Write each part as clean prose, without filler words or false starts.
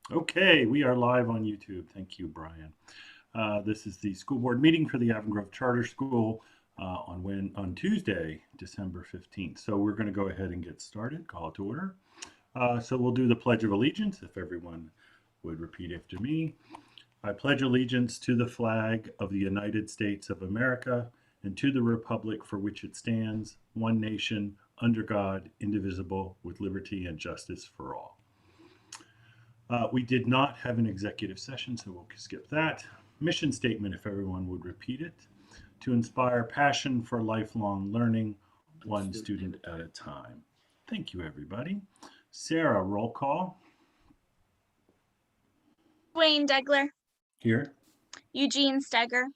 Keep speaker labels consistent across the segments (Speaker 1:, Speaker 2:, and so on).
Speaker 1: Okay, we are live on YouTube. Thank you, Brian. This is the school board meeting for the Avon Grove Charter School on Tuesday, December 15th. So we're going to go ahead and get started. Call it to order. So we'll do the Pledge of Allegiance. If everyone would repeat after me. I pledge allegiance to the flag of the United States of America and to the republic for which it stands, one nation, under God, indivisible, with liberty and justice for all. We did not have an executive session, so we'll skip that. Mission statement, if everyone would repeat it: to inspire passion for lifelong learning, one student at a time. Thank you, everybody. Sarah, roll call.
Speaker 2: Wayne Degler,
Speaker 1: Here.
Speaker 2: Eugene Steger,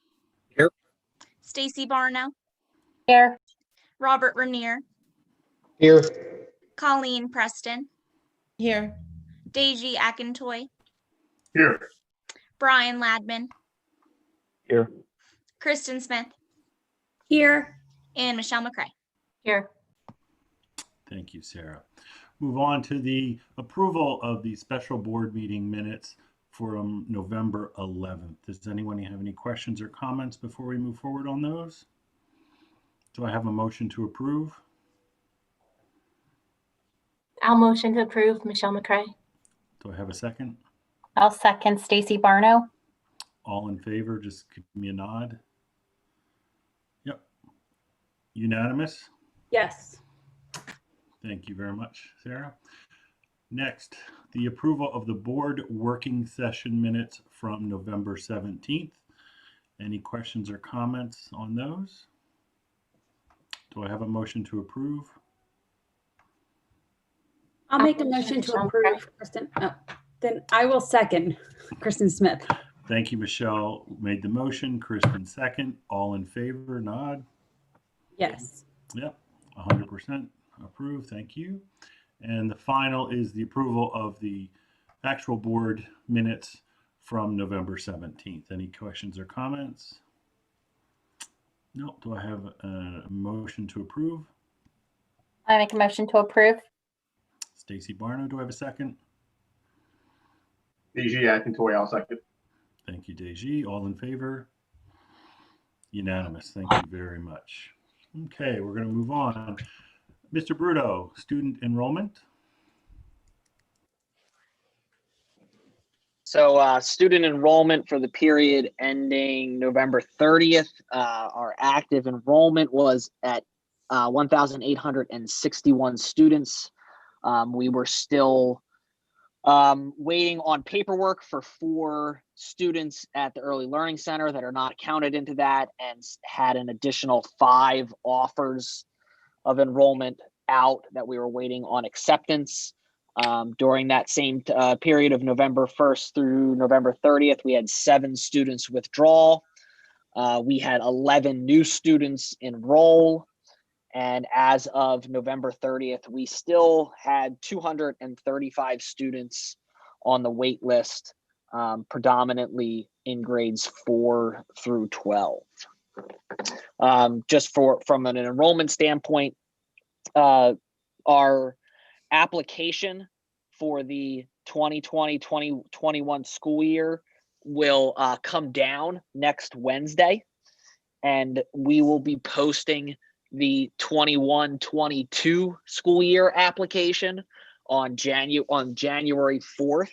Speaker 3: Here.
Speaker 2: Stacy Barno,
Speaker 4: Here.
Speaker 2: Robert Rainier,
Speaker 3: Here.
Speaker 2: Colleen Preston,
Speaker 4: Here.
Speaker 2: Deji Akintoy,
Speaker 3: Here.
Speaker 2: Brian Ladman,
Speaker 3: Here.
Speaker 2: Kristen Smith,
Speaker 4: Here.
Speaker 2: and Michelle McCrae.
Speaker 4: Here.
Speaker 1: Thank you, Sarah. Move on to the approval of the special board meeting minutes from November 11th. Does anyone have any questions or comments before we move forward on those? Do I have a motion to approve?
Speaker 4: I'll motion to approve, Michelle McCrae.
Speaker 1: Do I have a second?
Speaker 4: I'll second, Stacy Barno.
Speaker 1: All in favor, just give me a nod. Yep. Unanimous?
Speaker 4: Yes.
Speaker 1: Thank you very much, Sarah. Next, the approval of the board working session minutes from November 17th. Any questions or comments on those? Do I have a motion to approve?
Speaker 5: I'll make a motion to approve, Kristen. Oh, then I will second, Kristen Smith.
Speaker 1: Thank you, Michelle. Made the motion. Kristen second. All in favor, nod.
Speaker 5: Yes.
Speaker 1: Yep, 100% approved. Thank you. And the final is the approval of the actual board minutes from November 17th. Any questions or comments? No. Do I have a motion to approve?
Speaker 4: I make a motion to approve.
Speaker 1: Stacy Barno, do I have a second?
Speaker 3: Deji Akintoy, I'll second.
Speaker 1: Thank you, Deji. All in favor? Unanimous. Thank you very much. Okay, we're going to move on. Mr. Bruto, student enrollment.
Speaker 6: So student enrollment for the period ending November 30th, our active enrollment was at 1,861 students. We were still waiting on paperwork for 4 students at the Early Learning Center that are not counted into that, and had an additional 5 offers of enrollment out that we were waiting on acceptance. During that same period of November 1st through November 30th, we had 7 students withdraw. We had 11 new students enroll. And as of November 30th, we still had 235 students on the wait list, predominantly in grades 4 through 12. Just from an enrollment standpoint, our application for the 2020-2021 school year will come down next Wednesday, and we will be posting the 21-22 school year application on January 4th,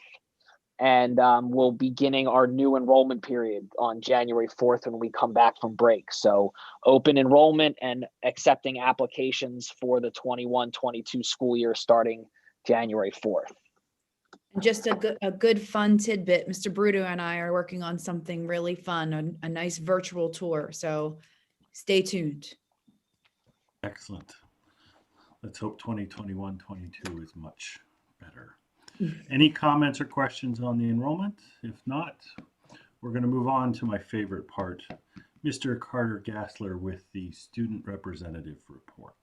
Speaker 6: and we'll be beginning our new enrollment period on January 4th when we come back from break. So open enrollment and accepting applications for the 21-22 school year starting January 4th.
Speaker 7: Just a good fun tidbit. Mr. Bruto and I are working on something really fun, a nice virtual tour. So stay tuned.
Speaker 1: Excellent. Let's hope 2021-22 is much better. Any comments or questions on the enrollment? If not, we're going to move on to my favorite part, Mr. Carter Gassler with the student representative report.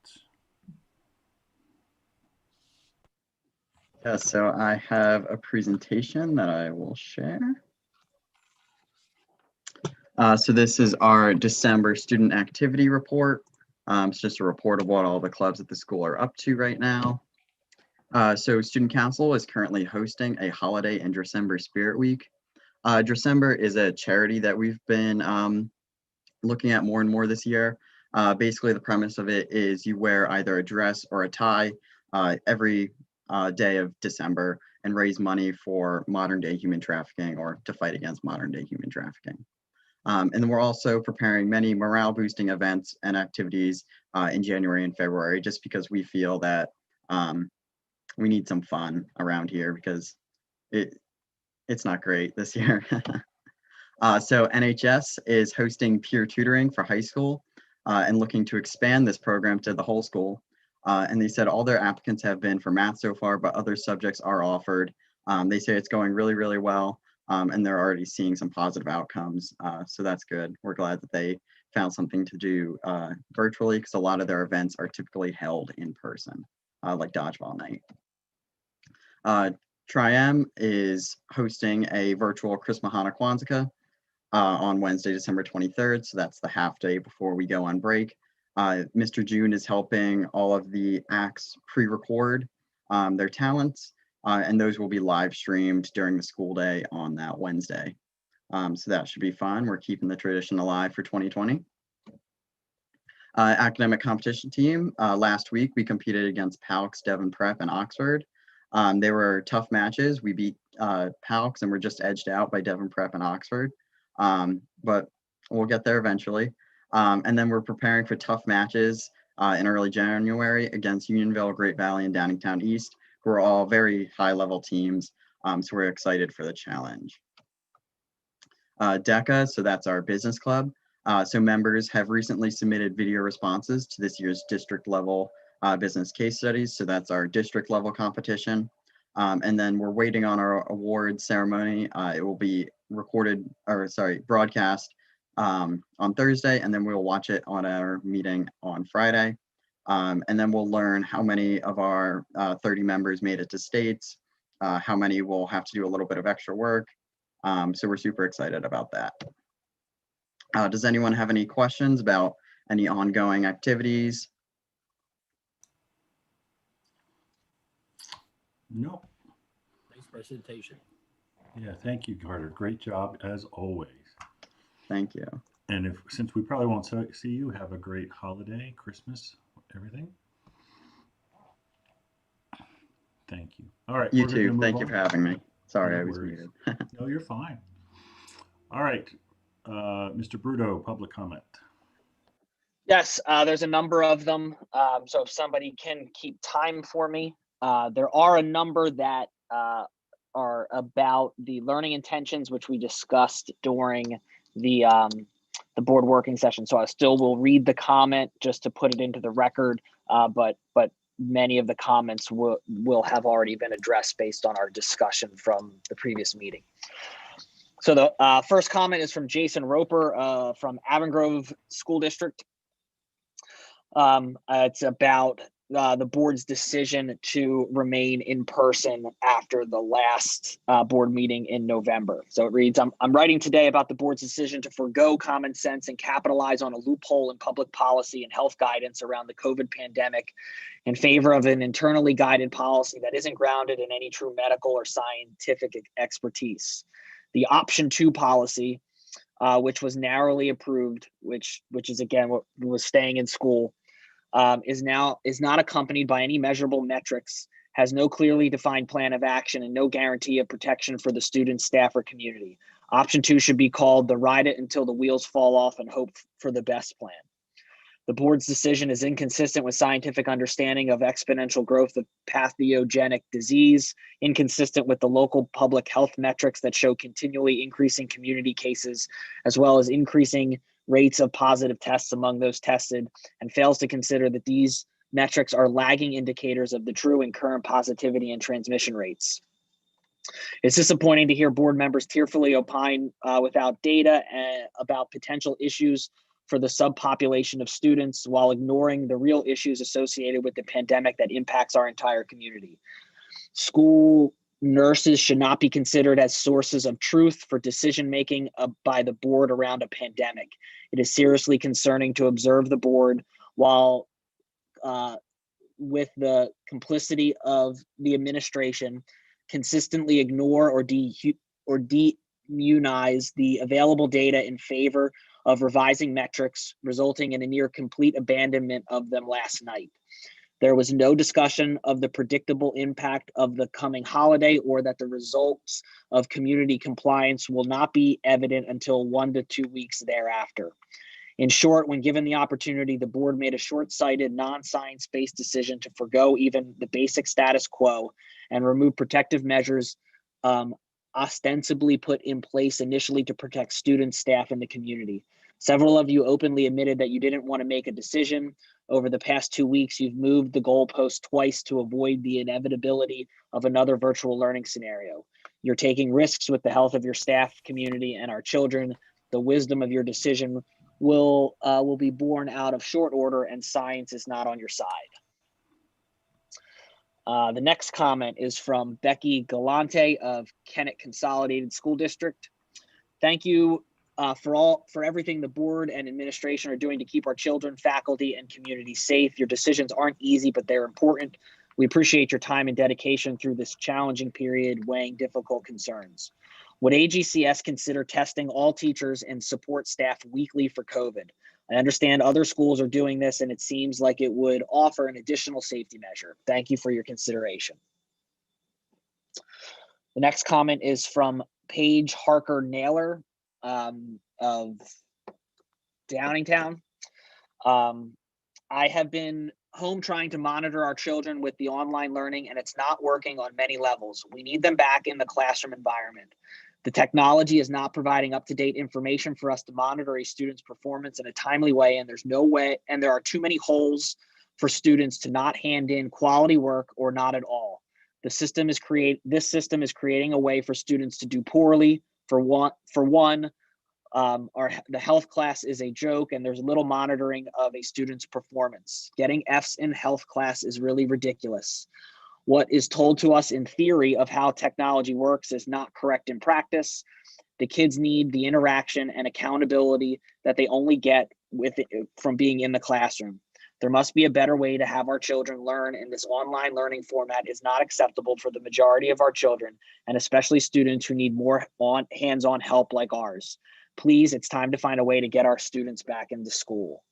Speaker 8: Yeah, so I have a presentation that I will share. So this is our December student activity report. It's just a report of what all the clubs at the school are up to right now. So Student Council is currently hosting a holiday and December Spirit Week. December is a charity that we've been looking at more and more this year. Basically, the premise of it is you wear either a dress or a tie every day of December and raise money for modern day human trafficking or to fight against modern day human trafficking. And then we're also preparing many morale boosting events and activities in January and February, just because we feel that we need some fun around here because it's not great this year. So NHS is hosting peer tutoring for high school and looking to expand this program to the whole school. And they said all their applicants have been for math so far, but other subjects are offered. They say it's going really, really well. And they're already seeing some positive outcomes. So that's good. We're glad that they found something to do virtually because a lot of their events are typically held in person, like Dodgeball Night. Tri-M is hosting a virtual Chris Mahana Kwanzaa on Wednesday, December 23rd. So that's the half day before we go on break. Mr. June is helping all of the acts pre-record their talents, and those will be live streamed during the school day on that Wednesday. So that should be fun. We're keeping the tradition alive for 2020. Academic competition team, last week we competed against PALCS, Devon Prep, and Oxford. They were tough matches. We beat PALCS and we're just edged out by Devon Prep and Oxford, but we'll get there eventually. And then we're preparing for tough matches in early January against Unionville, Great Valley, and Downingtown East, who are all very high-level teams. So we're excited for the challenge. DECA, so that's our business club. So members have recently submitted video responses to this year's district level business case studies. So that's our district level competition. And then we're waiting on our award ceremony. It will be broadcast on Thursday, and then we'll watch it on our meeting on Friday. And then we'll learn how many of our 30 members made it to states, how many will have to do a little bit of extra work. So we're super excited about that. Does anyone have any questions about any ongoing activities?
Speaker 1: No.
Speaker 9: Nice presentation.
Speaker 1: Yeah, thank you, Carter. Great job as always.
Speaker 8: Thank you.
Speaker 1: And since we probably won't see you, have a great holiday, Christmas, everything. Thank you. All right.
Speaker 8: You too. Thank you for having me. Sorry,
Speaker 1: No
Speaker 8: I was
Speaker 1: worries.
Speaker 8: muted.
Speaker 1: No, you're fine. All right. Mr. Bruto, public comment.
Speaker 6: Yes, there's a number of them. So if somebody can keep time for me, there are a number that are about the learning intentions, which we discussed during the board working session. So I still will read the comment just to put it into the record, but many of the comments will have already been addressed based on our discussion from the previous meeting. So the first comment is from Jason Roper from Avon Grove School District. It's about the board's decision to remain in person after the last board meeting in November. So it reads, I'm writing today about the board's decision to forego common sense and capitalize on a loophole in public policy and health guidance around the COVID pandemic in favor of an internally guided policy that isn't grounded in any true medical or scientific expertise. The option 2 policy, which was narrowly approved, which is again what was staying in school, is not accompanied by any measurable metrics, has no clearly defined plan of action, and no guarantee of protection for the students, staff, or community. Option 2 should be called the ride it until the wheels fall off and hope for the best plan. The board's decision is inconsistent with scientific understanding of exponential growth of pathogenic disease, inconsistent with the local public health metrics that show continually increasing community cases, as well as increasing rates of positive tests among those tested, and fails to consider that these metrics are lagging indicators of the true and current positivity and transmission rates. It's disappointing to hear board members tearfully opine without data about potential issues for the subpopulation of students while ignoring the real issues associated with the pandemic that impacts our entire community. School nurses should not be considered as sources of truth for decision-making by the board around a pandemic. It is seriously concerning to observe the board while with the complicity of the administration, consistently ignore or deimmunize the available data in favor of revising metrics, resulting in a near complete abandonment of them last night. There was no discussion of the predictable impact of the coming holiday or that the results of community compliance will not be evident until 1 to 2 weeks thereafter. In short, when given the opportunity, the board made a short-sighted, non-science-based decision to forgo even the basic status quo and remove protective measures ostensibly put in place initially to protect students, staff, and the community. Several of you openly admitted that you didn't want to make a decision. Over the past 2 weeks, you've moved the goalpost twice to avoid the inevitability of another virtual learning scenario. You're taking risks with the health of your staff, community, and our children. The wisdom of your decision will be born out of short order, and science is not on your side. The next comment is from Becky Galante of Kennett Consolidated School District. Thank you for everything the board and administration are doing to keep our children, faculty, and community safe. Your decisions aren't easy, but they're important. We appreciate your time and dedication through this challenging period, weighing difficult concerns. Would AGCS consider testing all teachers and support staff weekly for COVID? I understand other schools are doing this, and it seems like it would offer an additional safety measure. Thank you for your consideration. The next comment is from Paige Harker Naylor of Downingtown. I have been home trying to monitor our children with the online learning, and it's not working on many levels. We need them back in the classroom environment. The technology is not providing up-to-date information for us to monitor a student's performance in a timely way, and there's no way, and there are too many holes for students to not hand in quality work or not at all. This system is creating a way for students to do poorly. For one, the health class is a joke, and there's little monitoring of a student's performance. Getting Fs in health class is really ridiculous. What is told to us in theory of how technology works is not correct in practice. The kids need the interaction and accountability that they only get from being in the classroom. There must be a better way to have our children learn, and this online learning format is not acceptable for the majority of our children, and especially students who need more hands-on help like ours. Please, it's time to find a way to get our students back into school.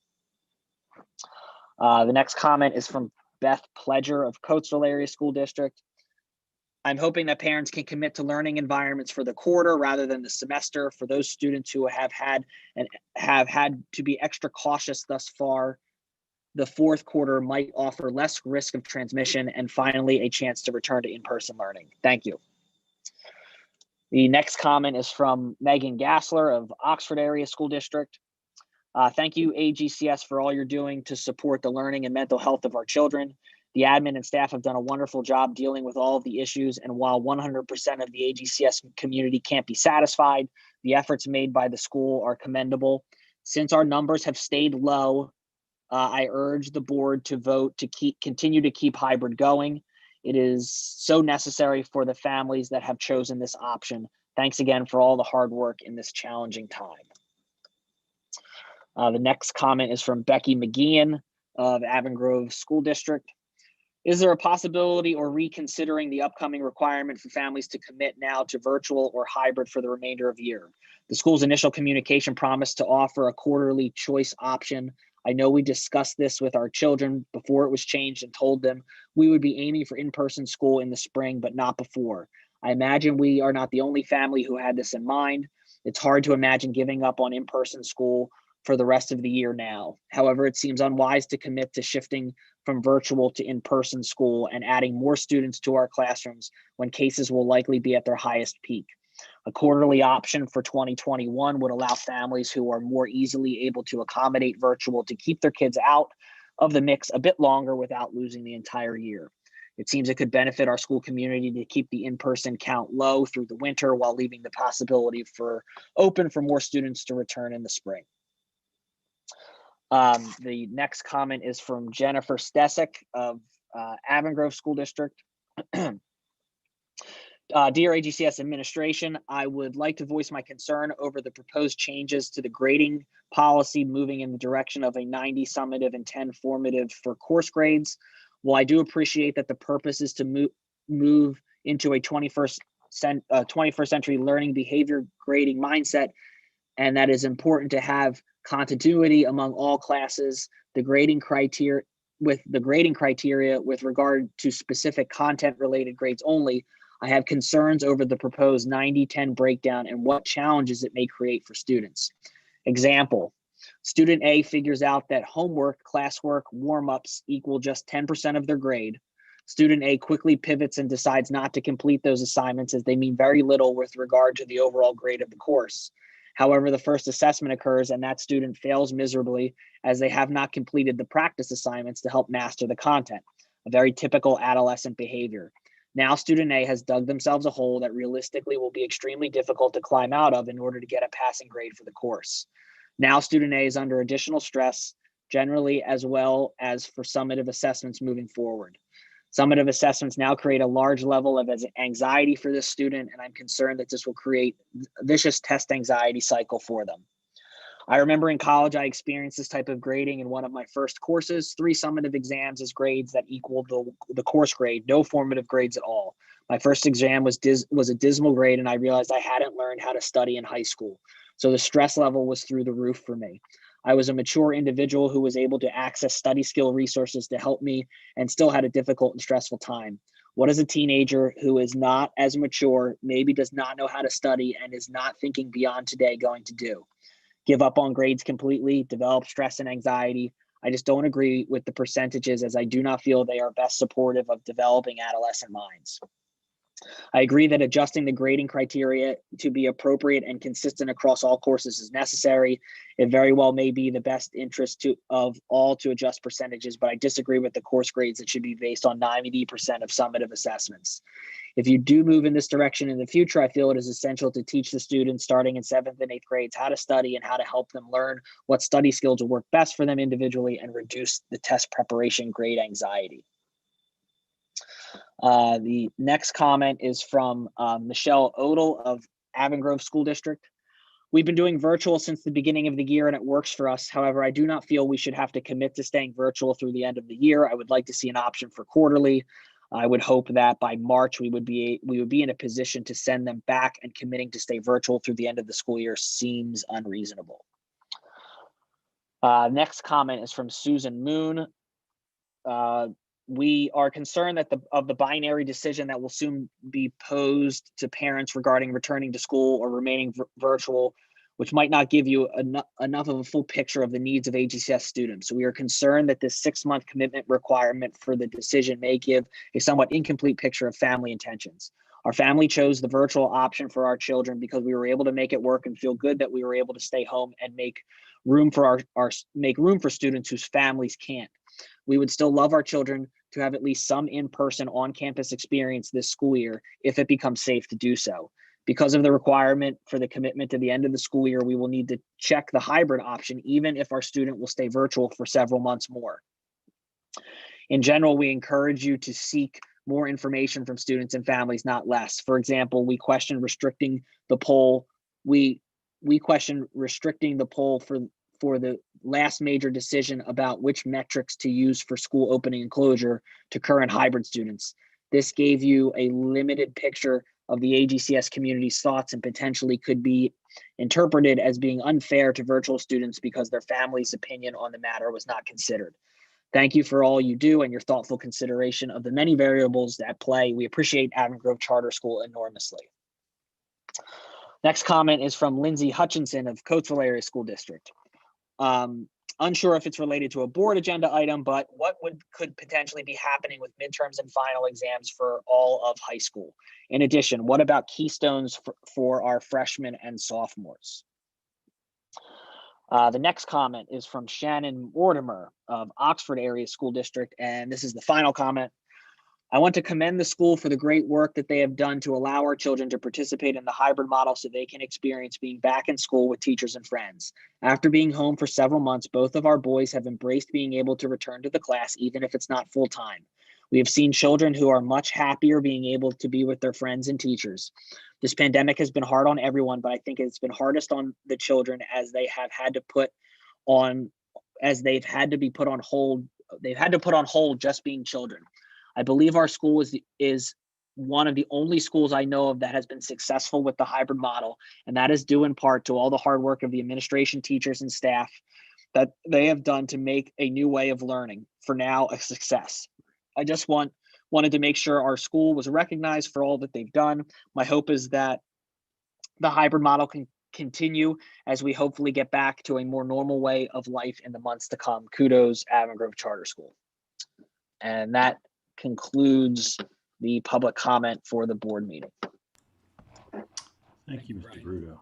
Speaker 6: The next comment is from Beth Pledger of Coatesville Area School District. I'm hoping that parents can commit to learning environments for the quarter rather than the semester. For those students who have had to be extra cautious thus far, the fourth quarter might offer less risk of transmission and finally a chance to return to in-person learning. Thank you. The next comment is from Megan Gassler of Oxford Area School District. Thank you, AGCS, for all you're doing to support the learning and mental health of our children. The admin and staff have done a wonderful job dealing with all of the issues, and while 100% of the AGCS community can't be satisfied, the efforts made by the school are commendable. Since our numbers have stayed low, I urge the board to vote to continue to keep hybrid going. It is so necessary for the families that have chosen this option. Thanks again for all the hard work in this challenging time. The next comment is from Becky McGeehan of Avon Grove School District. Is there a possibility or reconsidering the upcoming requirement for families to commit now to virtual or hybrid for the remainder of the year? The school's initial communication promised to offer a quarterly choice option. I know we discussed this with our children before it was changed and told them we would be aiming for in-person school in the spring, but not before. I imagine we are not the only family who had this in mind. It's hard to imagine giving up on in-person school for the rest of the year now. However, it seems unwise to commit to shifting from virtual to in-person school and adding more students to our classrooms when cases will likely be at their highest peak. A quarterly option for 2021 would allow families who are more easily able to accommodate virtual to keep their kids out of the mix a bit longer without losing the entire year. It seems it could benefit our school community to keep the in-person count low through the winter while leaving the possibility open for more students to return in the spring. The next comment is from Jennifer Stesick of Avon Grove School District. Dear AGCS administration, I would like to voice my concern over the proposed changes to the grading policy moving in the direction of a 90 summative and 10 formative for course grades. While I do appreciate that the purpose is to move into a 21st century learning behavior grading mindset, and that is important to have continuity among all classes, the grading criteria with regard to specific content related grades only, I have concerns over the proposed 90-10 breakdown and what challenges it may create for students. Example, student A figures out that homework, classwork, warm-ups equal just 10% of their grade. Student A quickly pivots and decides not to complete those assignments as they mean very little with regard to the overall grade of the course. However, the first assessment occurs and that student fails miserably as they have not completed the practice assignments to help master the content, a very typical adolescent behavior. Now student A has dug themselves a hole that realistically will be extremely difficult to climb out of in order to get a passing grade for the course. Now student A is under additional stress, generally as well as for summative assessments moving forward. Summative assessments now create a large level of anxiety for this student, and I'm concerned that this will create a vicious test anxiety cycle for them. I remember in college, I experienced this type of grading in one of my first courses, 3 summative exams as grades that equaled the course grade, no formative grades at all. My first exam was a dismal grade, and I realized I hadn't learned how to study in high school. So the stress level was through the roof for me. I was a mature individual who was able to access study skill resources to help me and still had a difficult and stressful time. What is a teenager who is not as mature, maybe does not know how to study, and is not thinking beyond today going to do? Give up on grades completely, develop stress and anxiety? I just don't agree with the percentages, as I do not feel they are best supportive of developing adolescent minds. I agree that adjusting the grading criteria to be appropriate and consistent across all courses is necessary. It very well may be the best interest of all to adjust percentages, but I disagree with the course grades that should be based on 90% of summative assessments. If you do move in this direction in the future, I feel it is essential to teach the students starting in 7th and 8th grades how to study and how to help them learn what study skills will work best for them individually and reduce the test preparation grade anxiety. The next comment is from Michelle Odell of Avon Grove School District. We've been doing virtual since the beginning of the year and it works for us. However, I do not feel we should have to commit to staying virtual through the end of the year. I would like to see an option for quarterly. I would hope that by March we would be in a position to send them back, and committing to stay virtual through the end of the school year seems unreasonable. Next comment is from Susan Moon. We are concerned that of the binary decision that will soon be posed to parents regarding returning to school or remaining virtual, which might not give you enough of a full picture of the needs of AGCS students. So we are concerned that this 6-month commitment requirement for the decision may give a somewhat incomplete picture of family intentions. Our family chose the virtual option for our children because we were able to make it work and feel good that we were able to stay home and make room for students whose families can't. We would still love our children to have at least some in-person on-campus experience this school year if it becomes safe to do so. Because of the requirement for the commitment to the end of the school year, we will need to check the hybrid option, even if our student will stay virtual for several months more. In general, we encourage you to seek more information from students and families, not less. For example, we question restricting the poll. We question restricting the poll for the last major decision about which metrics to use for school opening and closure to current hybrid students. This gave you a limited picture of the AGCS community's thoughts and potentially could be interpreted as being unfair to virtual students because their family's opinion on the matter was not considered. Thank you for all you do and your thoughtful consideration of the many variables at play. We appreciate Avon Grove Charter School enormously. Next comment is from Lindsay Hutchinson of Coatesville Area School District. Unsure if it's related to a board agenda item, but what could potentially be happening with midterms and final exams for all of high school? In addition, what about keystones for our freshmen and sophomores? The next comment is from Shannon Mortimer of Oxford Area School District, and this is the final comment. I want to commend the school for the great work that they have done to allow our children to participate in the hybrid model so they can experience being back in school with teachers and friends. After being home for several months, both of our boys have embraced being able to return to the class, even if it's not full time. We have seen children who are much happier being able to be with their friends and teachers. This pandemic has been hard on everyone, but I think it's been hardest on the children as they've had to be put on hold they've had to put on hold just being children. I believe our school is one of the only schools I know of that has been successful with the hybrid model, and that is due in part to all the hard work of the administration, teachers, and staff that they have done to make a new way of learning for now a success. I just wanted to make sure our school was recognized for all that they've done. My hope is that the hybrid model can continue as we hopefully get back to a more normal way of life in the months to come. Kudos, Avon Grove Charter School. And that concludes the public comment for the board meeting.
Speaker 1: Thank you, Mr. Bruto.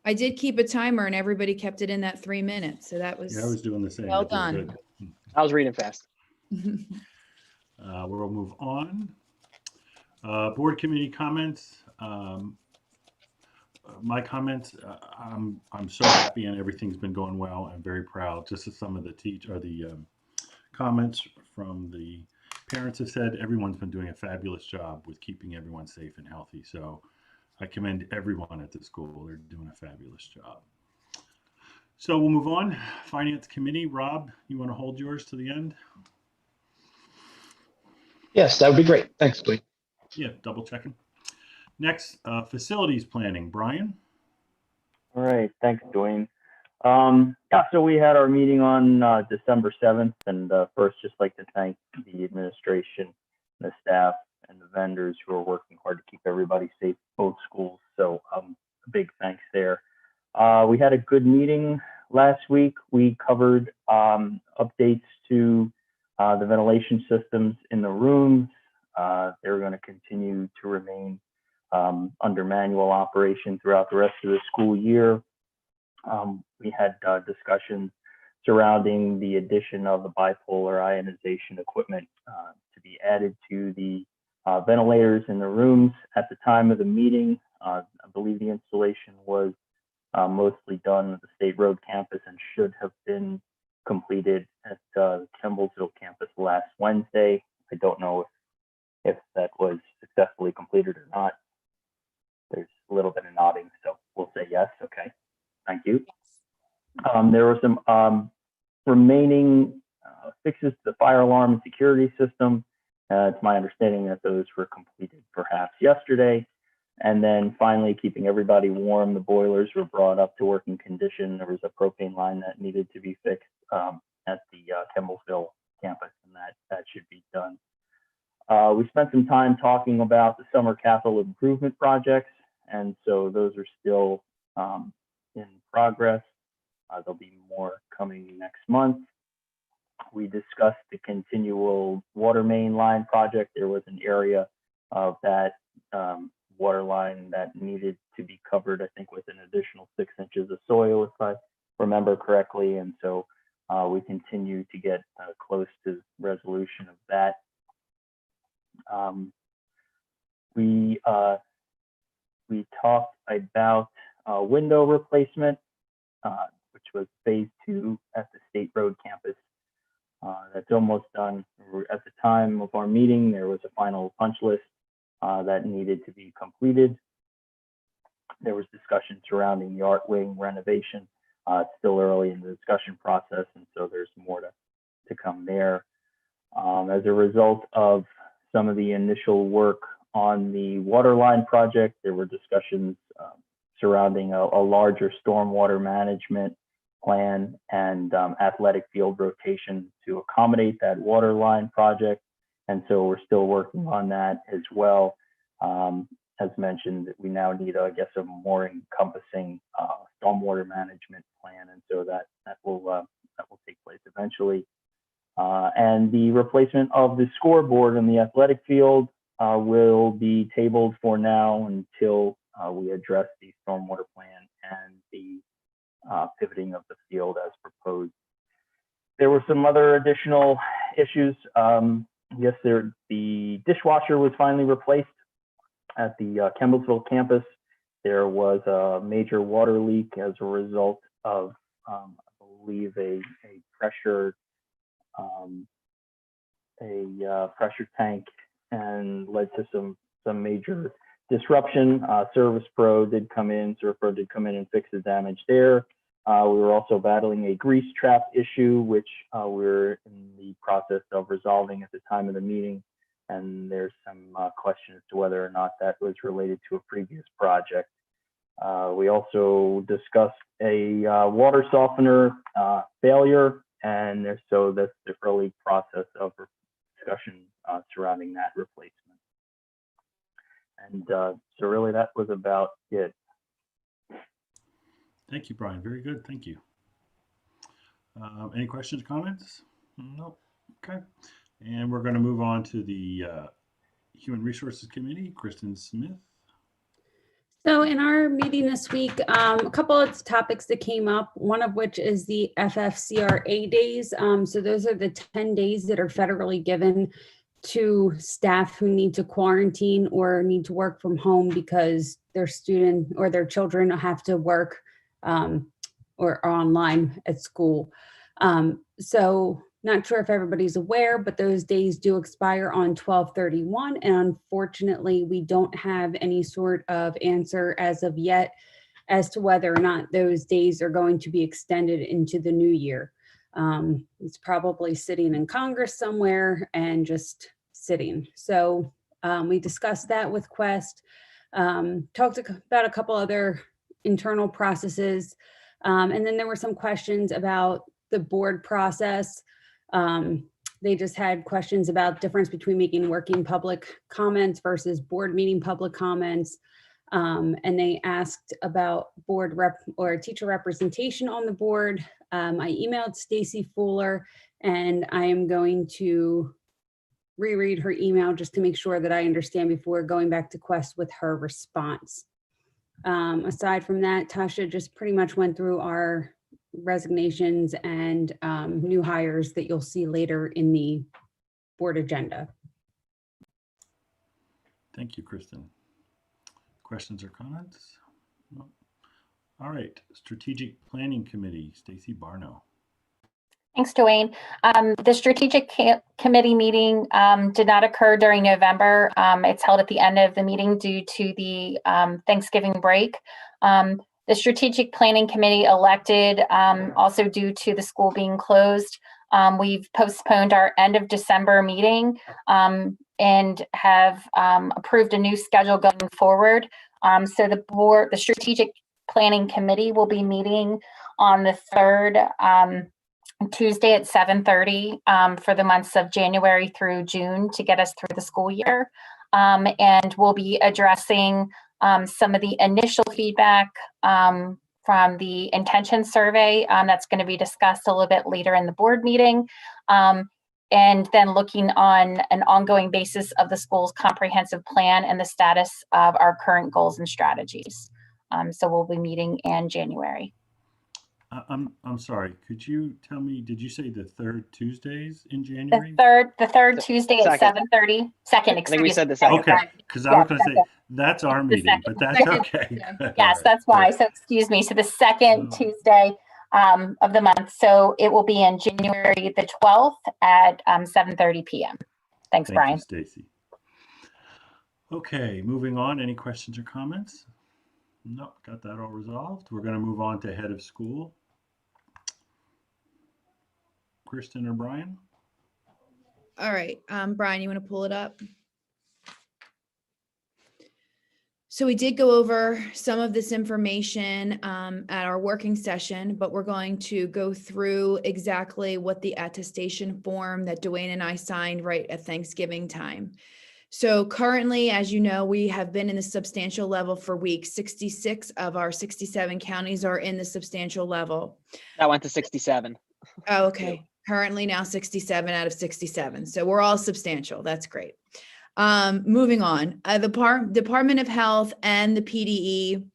Speaker 7: I did keep a timer and everybody kept it in that 3 minutes. So that was
Speaker 1: Yeah, I was doing the same.
Speaker 7: well
Speaker 1: I did
Speaker 7: done.
Speaker 1: good.
Speaker 6: I was reading fast.
Speaker 1: We'll move on. Board committee comments. My comments. I'm so happy and everything's been going well. I'm very proud. Just as some of the comments from the parents have said, everyone's been doing a fabulous job with keeping everyone safe and healthy. So I commend everyone at the school. They're doing a fabulous job. So we'll move on. Finance committee. Rob, you want to hold yours to the end?
Speaker 3: Yes, that would be great. Thanks, Dwayne.
Speaker 1: Yeah, double checking. Next, facilities planning. Brian?
Speaker 10: All right, thanks, Dwayne. Yeah, so we had our meeting on December 7th, and first, just like to thank the administration, the staff, and the vendors who are working hard to keep everybody safe, both schools. So a big thanks there. We had a good meeting last week. We covered updates to the ventilation systems in the rooms. They're going to continue to remain under manual operation throughout the rest of the school year. We had discussions surrounding the addition of the bipolar ionization equipment to be added to the ventilators in the rooms. At the time of the meeting, I believe the installation was mostly done at the State Road campus and should have been completed at the Kemblesville campus last Wednesday. I don't know if that was successfully completed or not. There's a little bit of nodding, so we'll say yes. Okay, thank you. There were some remaining fixes to the fire alarm and security system. It's my understanding that those were completed perhaps yesterday. And then finally, keeping everybody warm, the boilers were brought up to working condition. There was a propane line that needed to be fixed at the Kemblesville campus, and that should be done. We spent some time talking about the summer capital improvement projects, and so those are still in progress. There'll be more coming next month. We discussed the continual water main line project. There was an area of that water line that needed to be covered, I think, with an additional 6 inches of soil, if I remember correctly. And so we continue to get close to resolution of that. We talked about window replacement, which was phase 2 at the State Road campus. That's almost done. At the time of our meeting, there was a final punch list that needed to be completed. There was discussion surrounding the art wing renovation. It's still early in the discussion process, and so there's more to come there. As a result of some of the initial work on the water line project, there were discussions surrounding a larger stormwater management plan and athletic field rotation to accommodate that water line project. And so we're still working on that as well. As mentioned, we now need, I guess, a more encompassing stormwater management plan, and so that will take place eventually. And the replacement of the scoreboard in the athletic field will be tabled for now until we address the stormwater plan and the pivoting of the field as proposed. There were some other additional issues. Yes, the dishwasher was finally replaced at the Kemblesville campus. There was a major water leak as a result of, I believe, a pressure tank, and led to some major disruption. Service Pro did come in and fix the damage there. We were also battling a grease trap issue, which we're in the process of resolving at the time of the meeting. And there's some question as to whether or not that was related to a previous project. We also discussed a water softener failure, and so that's the early process of discussion surrounding that replacement. And so really that was about it.
Speaker 1: Thank you, Brian. Very good. Thank you. Any questions, comments? No. Okay. And we're going to move on to the Human Resources Committee. Kristen Smith.
Speaker 5: So in our meeting this week, a couple of topics that came up, one of which is the FFCRA days. So those are the 10 days that are federally given to staff who need to quarantine or need to work from home because their student or their children have to work or online at school. So not sure if everybody's aware, but those days do expire on 12/31. And unfortunately, we don't have any sort of answer as of yet as to whether or not those days are going to be extended into the new year. It's probably sitting in Congress somewhere and just sitting. So we discussed that with Quest, talked about a couple other internal processes. And then there were some questions about the board process. They just had questions about difference between making working public comments versus board meeting public comments. And they asked about board rep or teacher representation on the board. I emailed Stacy Fuller, and I am going to reread her email just to make sure that I understand before going back to Quest with her response. Aside from that, Tasha just pretty much went through our resignations and new hires that you'll see later in the board agenda.
Speaker 1: Thank you, Kristen. Questions or comments? No. All right, Strategic Planning Committee, Stacy Barno.
Speaker 4: Thanks, Dwayne. The Strategic Committee meeting did not occur during November. It's held at the end of the meeting due to the Thanksgiving break. The Strategic Planning Committee elected, also due to the school being closed, we've postponed our end of December meeting and have approved a new schedule going forward. So the Strategic Planning Committee will be meeting on the 3rd Tuesday at 7:30 for the months of January through June to get us through the school year. And we'll be addressing some of the initial feedback from the intention survey that's going to be discussed a little bit later in the board meeting. And then looking on an ongoing basis of the school's comprehensive plan and the status of our current goals and strategies. So we'll be meeting in January.
Speaker 1: I'm sorry. Could you tell me? Did you say the 3rd Tuesdays in January?
Speaker 4: The third Tuesday at 7:30. Second.
Speaker 6: I think we said the second.
Speaker 1: Okay, because I was going to say that's our meeting, but that's okay.
Speaker 4: Yes, that's why. So excuse me. So the second Tuesday of the month. So it will be in January the 12th at 7:30 p.m. Thanks, Brian.
Speaker 1: Thank you, Stacy. Okay, moving on. Any questions or comments? Nope, got that all resolved. We're going to move on to head of school. Kristen or Brian?
Speaker 7: All right, Brian, you want to pull it up? So we did go over some of this information at our working session, but we're going to go through exactly what the attestation form that Dwayne and I signed right at Thanksgiving time. So currently, as you know, we have been in the substantial level for weeks. 66 of our 67 counties are in the substantial level.
Speaker 6: That went to 67.
Speaker 7: Oh, okay. Currently now 67 out of 67. So we're all substantial. That's great. Moving on, the Department of Health and the PDE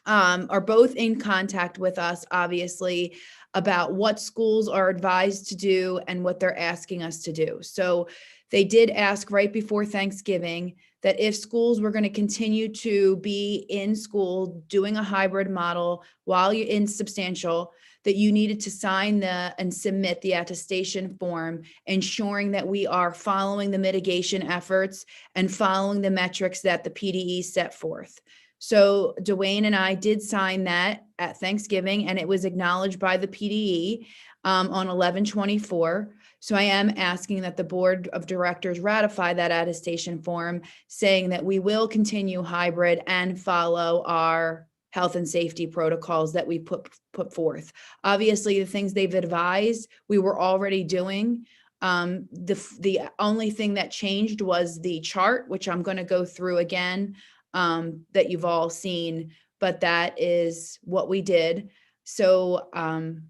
Speaker 7: are both in contact with us, obviously, about what schools are advised to do and what they're asking us to do. So they did ask right before Thanksgiving that if schools were going to continue to be in school doing a hybrid model while you're in substantial, that you needed to sign and submit the attestation form, ensuring that we are following the mitigation efforts and following the metrics that the PDE set forth. So Dwayne and I did sign that at Thanksgiving, and it was acknowledged by the PDE on 11/24. So I am asking that the Board of Directors ratify that attestation form, saying that we will continue hybrid and follow our health and safety protocols that we put forth. Obviously, the things they've advised, we were already doing. The only thing that changed was the chart, which I'm going to go through again, that you've all seen, but that is what we did. So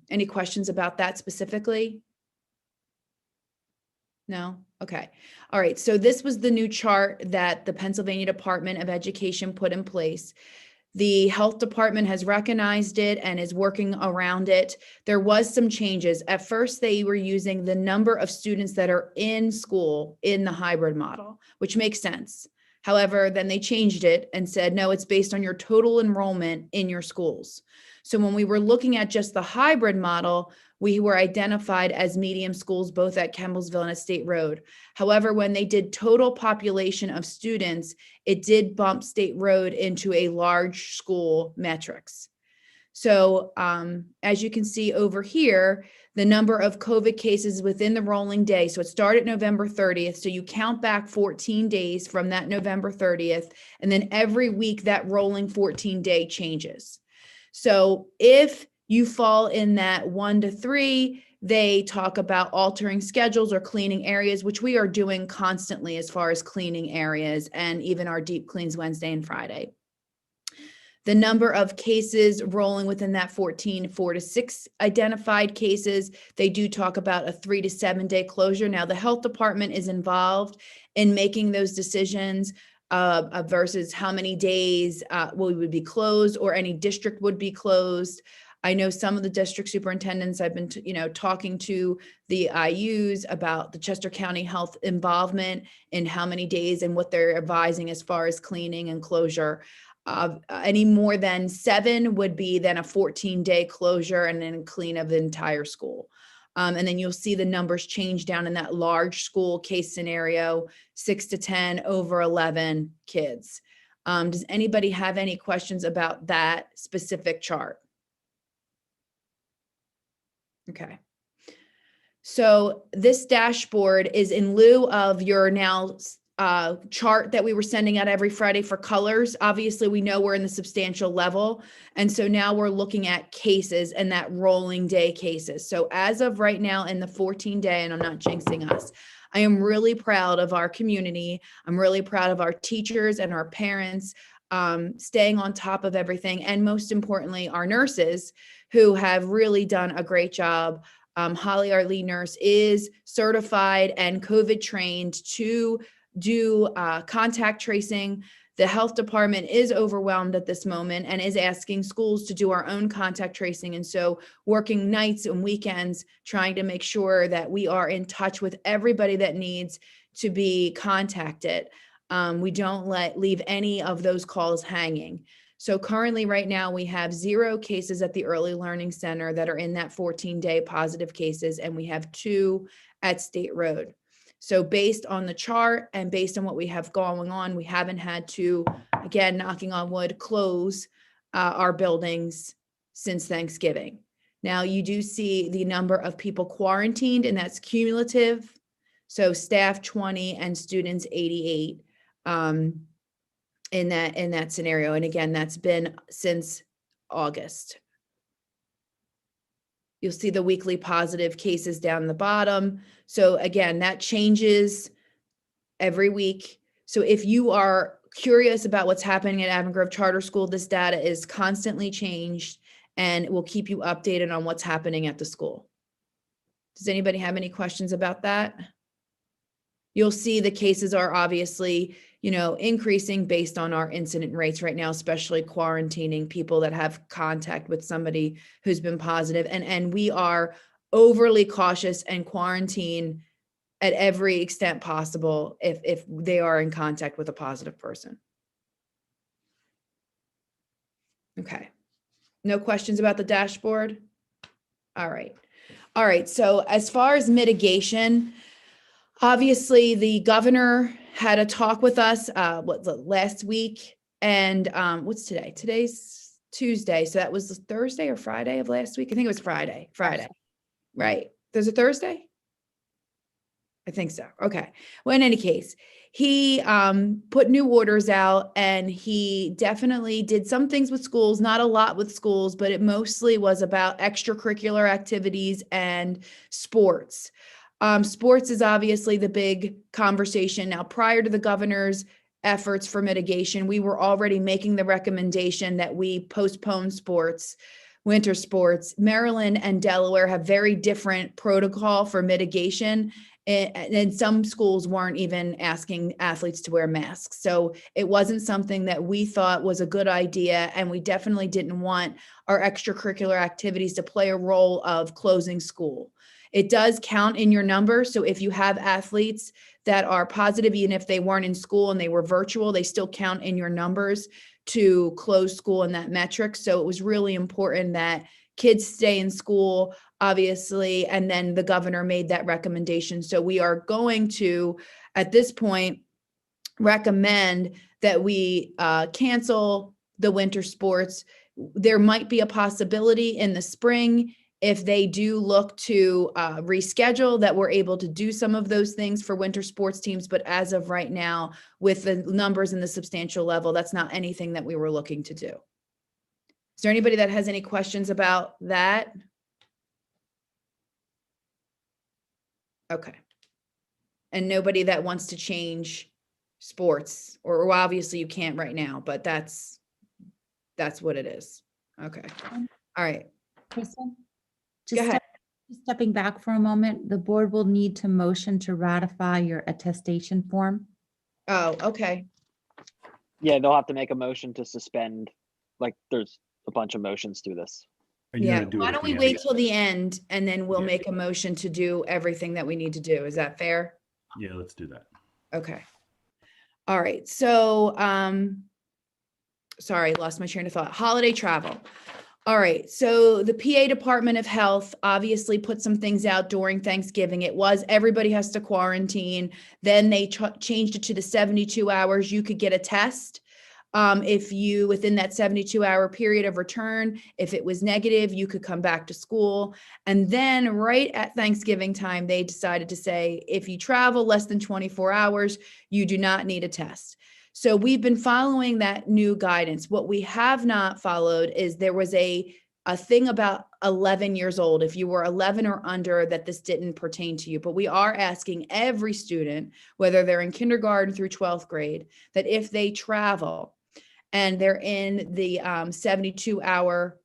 Speaker 7: any questions about that specifically? No? Okay. All right. So this was the new chart that the Pennsylvania Department of Education put in place. The health department has recognized it and is working around it. There was some changes. At first, they were using the number of students that are in school in the hybrid model, which makes sense. However, then they changed it and said, no, it's based on your total enrollment in your schools. So when we were looking at just the hybrid model, we were identified as medium schools, both at Kemblesville and at State Road. However, when they did total population of students, it did bump State Road into a large school metrics. So as you can see over here, the number of COVID cases within the rolling day. So it started November 30th. So you count back 14 days from that November 30th. And then every week that rolling 14-day changes. So if you fall in that 1 to 3, they talk about altering schedules or cleaning areas, which we are doing constantly as far as cleaning areas and even our deep cleans Wednesday and Friday. The number of cases rolling within that 14, 4 to 6 identified cases, they do talk about a 3 to 7 day closure. Now, the health department is involved in making those decisions versus how many days we would be closed or any district would be closed. I know some of the district superintendents I've been, talking to the IUs about the Chester County Health involvement in how many days and what they're advising as far as cleaning and closure. Any more than 7 would be then a 14-day closure and then clean of the entire school. And then you'll see the numbers change down in that large school case scenario, 6 to 10, over 11 kids. Does anybody have any questions about that specific chart? Okay. So this dashboard is in lieu of your now chart that we were sending out every Friday for colors. Obviously, we know we're in the substantial level. And so now we're looking at cases and that rolling day cases. So as of right now in the 14-day, and I'm not jinxing us, I am really proud of our community. I'm really proud of our teachers and our parents staying on top of everything. And most importantly, our nurses who have really done a great job. Holly, our lead nurse, is certified and COVID trained to do contact tracing. The health department is overwhelmed at this moment and is asking schools to do our own contact tracing. And so working nights and weekends, trying to make sure that we are in touch with everybody that needs to be contacted. We don't leave any of those calls hanging. So currently right now we have 0 cases at the Early Learning Center that are in that 14-day positive cases, and we have 2 at State Road. So based on the chart and based on what we have going on, we haven't had to, again, knocking on wood, close our buildings since Thanksgiving. Now you do see the number of people quarantined, and that's cumulative. So staff 20 and students 88 in that scenario. And again, that's been since August. You'll see the weekly positive cases down the bottom. So again, that changes every week. So if you are curious about what's happening at Avon Grove Charter School, this data is constantly changed and will keep you updated on what's happening at the school. Does anybody have any questions about that? You'll see the cases are obviously, increasing based on our incident rates right now, especially quarantining people that have contact with somebody who's been positive. And we are overly cautious and quarantine at every extent possible if they are in contact with a positive person. Okay. No questions about the dashboard? All right. All right. So as far as mitigation, obviously the governor had a talk with us last week, And what's today? Today's Tuesday. So that was Thursday or Friday of last week. I think it was Friday. Right. There's a Thursday? I think so. Okay. Well, in any case, he put new orders out, and he definitely did some things with schools, not a lot with schools, but it mostly was about extracurricular activities and sports. Sports is obviously the big conversation. Now, prior to the governor's efforts for mitigation, we were already making the recommendation that we postpone sports, winter sports. Maryland and Delaware have very different protocol for mitigation. And some schools weren't even asking athletes to wear masks. So it wasn't something that we thought was a good idea. And we definitely didn't want our extracurricular activities to play a role of closing school. It does count in your numbers. So if you have athletes that are positive, even if they weren't in school and they were virtual, they still count in your numbers to close school in that metric. So it was really important that kids stay in school, obviously, and then the governor made that recommendation. So we are going to, at this point, recommend that we cancel the winter sports. There might be a possibility in the spring, if they do look to reschedule, that we're able to do some of those things for winter sports teams. But as of right now, with the numbers and the substantial level, that's not anything that we were looking to do. Is there anybody that has any questions about that? Okay. And nobody that wants to change sports, or obviously you can't right now, but that's what it is. Okay. All right.
Speaker 11: Kristen?
Speaker 7: Go ahead.
Speaker 11: Stepping back for a moment, the board will need to motion to ratify your attestation form.
Speaker 7: Oh, okay.
Speaker 6: Yeah, they'll have to make a motion to suspend. Like, there's a bunch of motions to this.
Speaker 1: And you're
Speaker 7: Yeah.
Speaker 1: gonna do it
Speaker 7: Why
Speaker 1: at
Speaker 7: don't
Speaker 1: the
Speaker 7: we
Speaker 1: end.
Speaker 7: wait till the end, and then we'll
Speaker 1: Yeah.
Speaker 7: make a motion to do everything that we need to do. Is that fair?
Speaker 1: Yeah, let's do that.
Speaker 7: Okay. All right. So, sorry, lost my train of thought. Holiday travel. All right. So the PA Department of Health obviously put some things out during Thanksgiving. It was everybody has to quarantine. Then they changed it to the 72 hours. You could get a test. If you, within that 72-hour period of return, if it was negative, you could come back to school. And then right at Thanksgiving time, they decided to say, if you travel less than 24 hours, you do not need a test. So we've been following that new guidance. What we have not followed is there was a thing about 11 years old. If you were 11 or under, that this didn't pertain to you. But we are asking every student, whether they're in kindergarten through 12th grade, that if they travel and they're in the 72-hour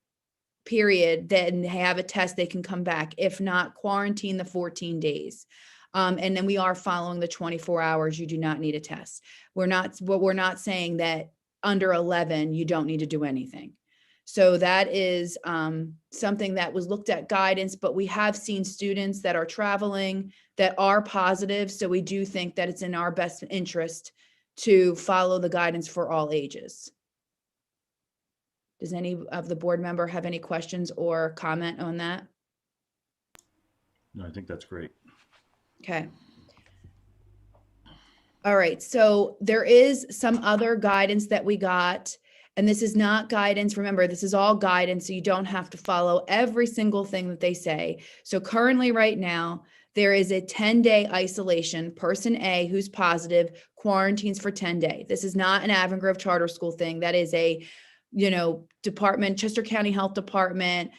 Speaker 7: period, then they have a test, they can come back. If not, quarantine the 14 days. And then we are following the 24 hours. You do not need a test. We're not saying that under 11, you don't need to do anything. So that is something that was looked at guidance, but we have seen students that are traveling that are positive. So we do think that it's in our best interest to follow the guidance for all ages. Does any of the board member have any questions or comment on that?
Speaker 1: No, I think that's great.
Speaker 7: Okay. All right. So there is some other guidance that we got, and this is not guidance. Remember, this is all guidance, so you don't have to follow every single thing that they say. So currently right now, there is a 10-day isolation. Person A who's positive quarantines for 10 days. This is not an Avon Grove Charter School thing. That is a, department, Chester County Health Department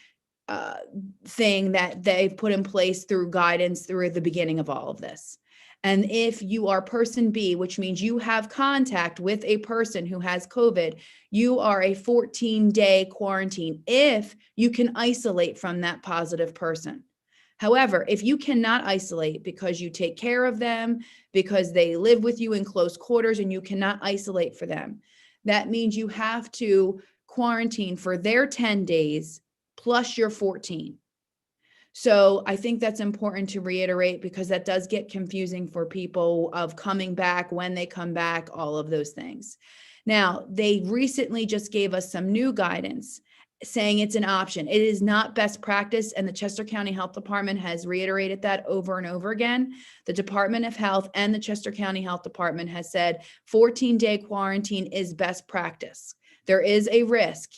Speaker 7: thing that they've put in place through guidance through the beginning of all of this. And if you are person B, which means you have contact with a person who has COVID, you are a 14-day quarantine if you can isolate from that positive person. However, if you cannot isolate because you take care of them, because they live with you in close quarters and you cannot isolate for them, that means you have to quarantine for their 10 days plus your 14. So I think that's important to reiterate, because that does get confusing for people of coming back, when they come back, all of those things. Now, they recently just gave us some new guidance, saying it's an option. It is not best practice, and the Chester County Health Department has reiterated that over and over again. The Department of Health and the Chester County Health Department has said 14-day quarantine is best practice. There is a risk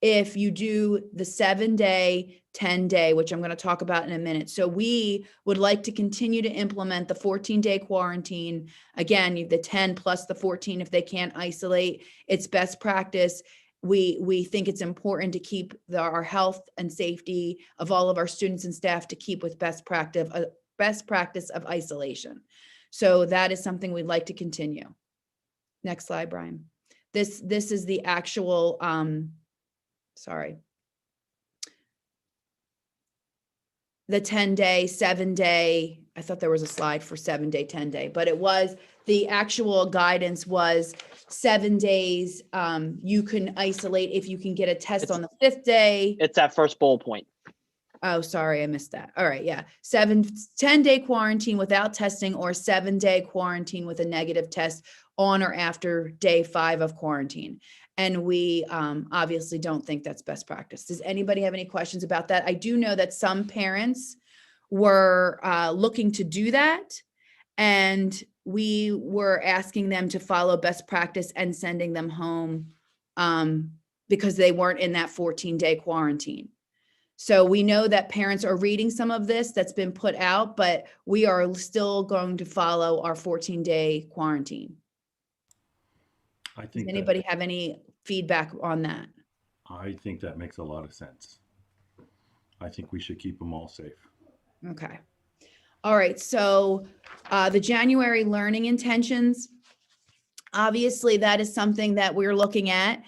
Speaker 7: if you do the 7-day, 10-day, which I'm going to talk about in a minute. So we would like to continue to implement the 14-day quarantine. Again, the 10 plus the 14 if they can't isolate. It's best practice. We think it's important to keep our health and safety of all of our students and staff to keep with best practice of isolation. So that is something we'd like to continue. Next slide, Brian. This is the actual, the 10-day, 7-day. I thought there was a slide for 7-day, 10-day, but it was the actual guidance was 7 days. You can isolate if you can get a test on the 5th day.
Speaker 6: It's that first bullet point.
Speaker 7: Oh, sorry, I missed that. All right, yeah. 10-day quarantine without testing, or 7-day quarantine with a negative test on or after day 5 of quarantine. And we obviously don't think that's best practice. Does anybody have any questions about that? I do know that some parents were looking to do that, and we were asking them to follow best practice and sending them home because they weren't in that 14-day quarantine. So we know that parents are reading some of this that's been put out, but we are still going to follow our 14-day quarantine. Does anybody have any feedback on that?
Speaker 1: I think that makes a lot of sense. I think we should keep them all safe.
Speaker 7: Okay. All right. So the January learning intentions, obviously that is something that we're looking at.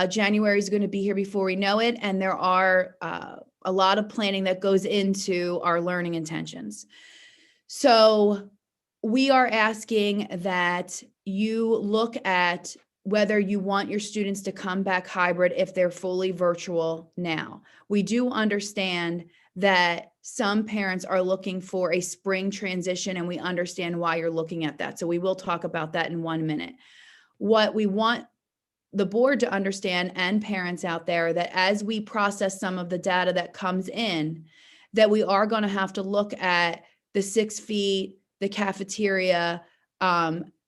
Speaker 7: January is going to be here before we know it. And there are a lot of planning that goes into our learning intentions. So we are asking that you look at whether you want your students to come back hybrid if they're fully virtual now. We do understand that some parents are looking for a spring transition, and we understand why you're looking at that. So we will talk about that in 1 minute. What we want the board to understand, and parents out there, that as we process some of the data that comes in, that we are going to have to look at the 6 feet, the cafeteria.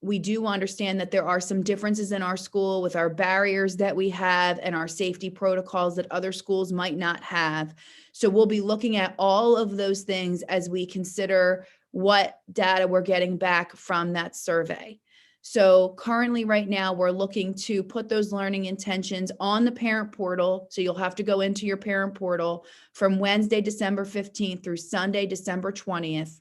Speaker 7: We do understand that there are some differences in our school with our barriers that we have and our safety protocols that other schools might not have. So we'll be looking at all of those things as we consider what data we're getting back from that survey. So currently right now, we're looking to put those learning intentions on the parent portal. So you'll have to go into your parent portal from Wednesday, December 15th through Sunday, December 20th.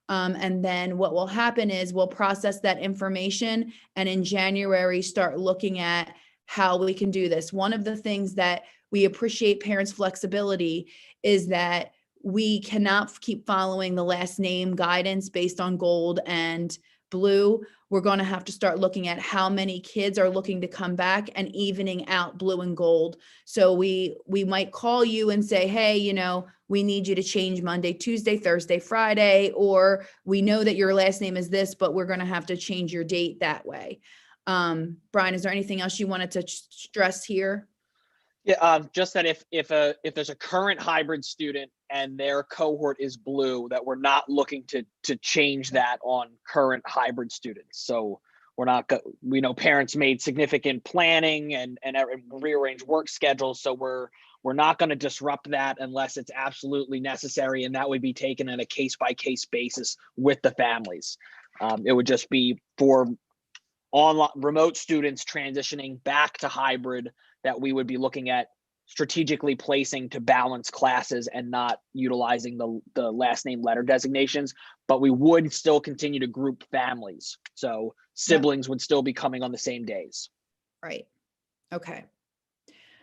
Speaker 7: And then what will happen is we'll process that information, and in January start looking at how we can do this. One of the things that we appreciate parents' flexibility is that we cannot keep following the last name guidance based on gold and blue. We're going to have to start looking at how many kids are looking to come back and evening out blue and gold. So we might call you and say, hey, you know, we need you to change Monday, Tuesday, Thursday, Friday, or we know that your last name is this, but we're going to have to change your date that way. Brian, is there anything else you wanted to stress here?
Speaker 6: Yeah, just that if there's a current hybrid student and their cohort is blue, that we're not looking to change that on current hybrid students. So we're not, we know parents made significant planning and rearranged work schedules. So we're not going to disrupt that unless it's absolutely necessary. And that would be taken on a case-by-case basis with the families. It would just be for online remote students transitioning back to hybrid that we would be looking at strategically placing to balance classes and not utilizing the last name letter designations, but we would still continue to group families. So siblings would still be coming on the same days. Right.
Speaker 7: Okay.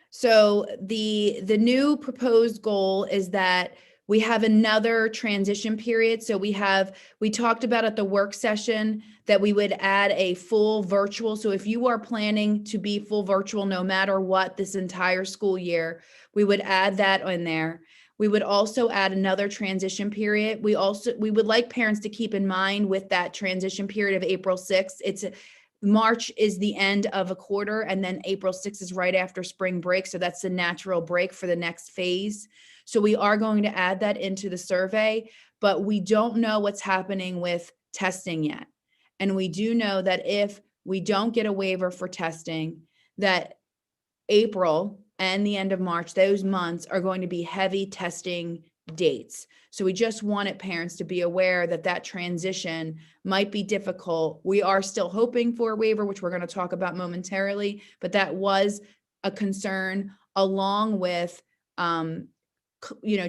Speaker 7: So the new proposed goal is that we have another transition period. So we talked about at the work session that we would add a full virtual. So if you are planning to be full virtual, no matter what, this entire school year, we would add that in there. We would also add another transition period. We would like parents to keep in mind with that transition period of April 6th. March is the end of a quarter, and then April 6th is right after spring break. So that's the natural break for the next phase. So we are going to add that into the survey, but we don't know what's happening with testing yet. And we do know that if we don't get a waiver for testing, that April and the end of March, those months are going to be heavy testing dates. So we just wanted parents to be aware that that transition might be difficult. We are still hoping for a waiver, which we're going to talk about momentarily, but that was a concern, along with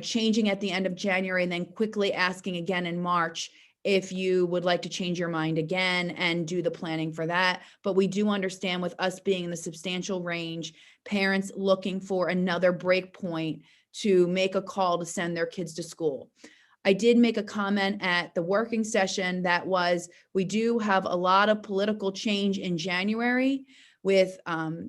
Speaker 7: changing at the end of January and then quickly asking again in March if you would like to change your mind again and do the planning for that. But we do understand, with us being in the substantial range, parents looking for another break point to make a call to send their kids to school. I did make a comment at the working session that was, we do have a lot of political change in January, with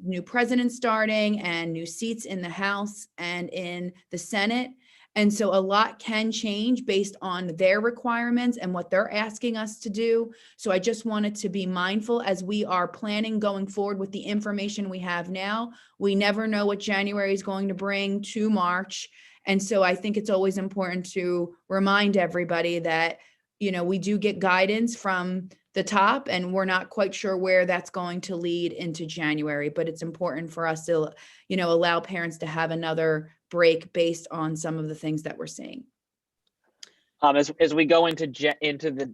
Speaker 7: new president starting and new seats in the House and in the Senate. And so a lot can change based on their requirements and what they're asking us to do. So I just wanted to be mindful as we are planning going forward with the information we have now. We never know what January is going to bring to March. And so I think it's always important to remind everybody that, we do get guidance from the top, and we're not quite sure where that's going to lead into January, but it's important for us to, allow parents to have another break based on some of the things that we're seeing.
Speaker 6: As we go into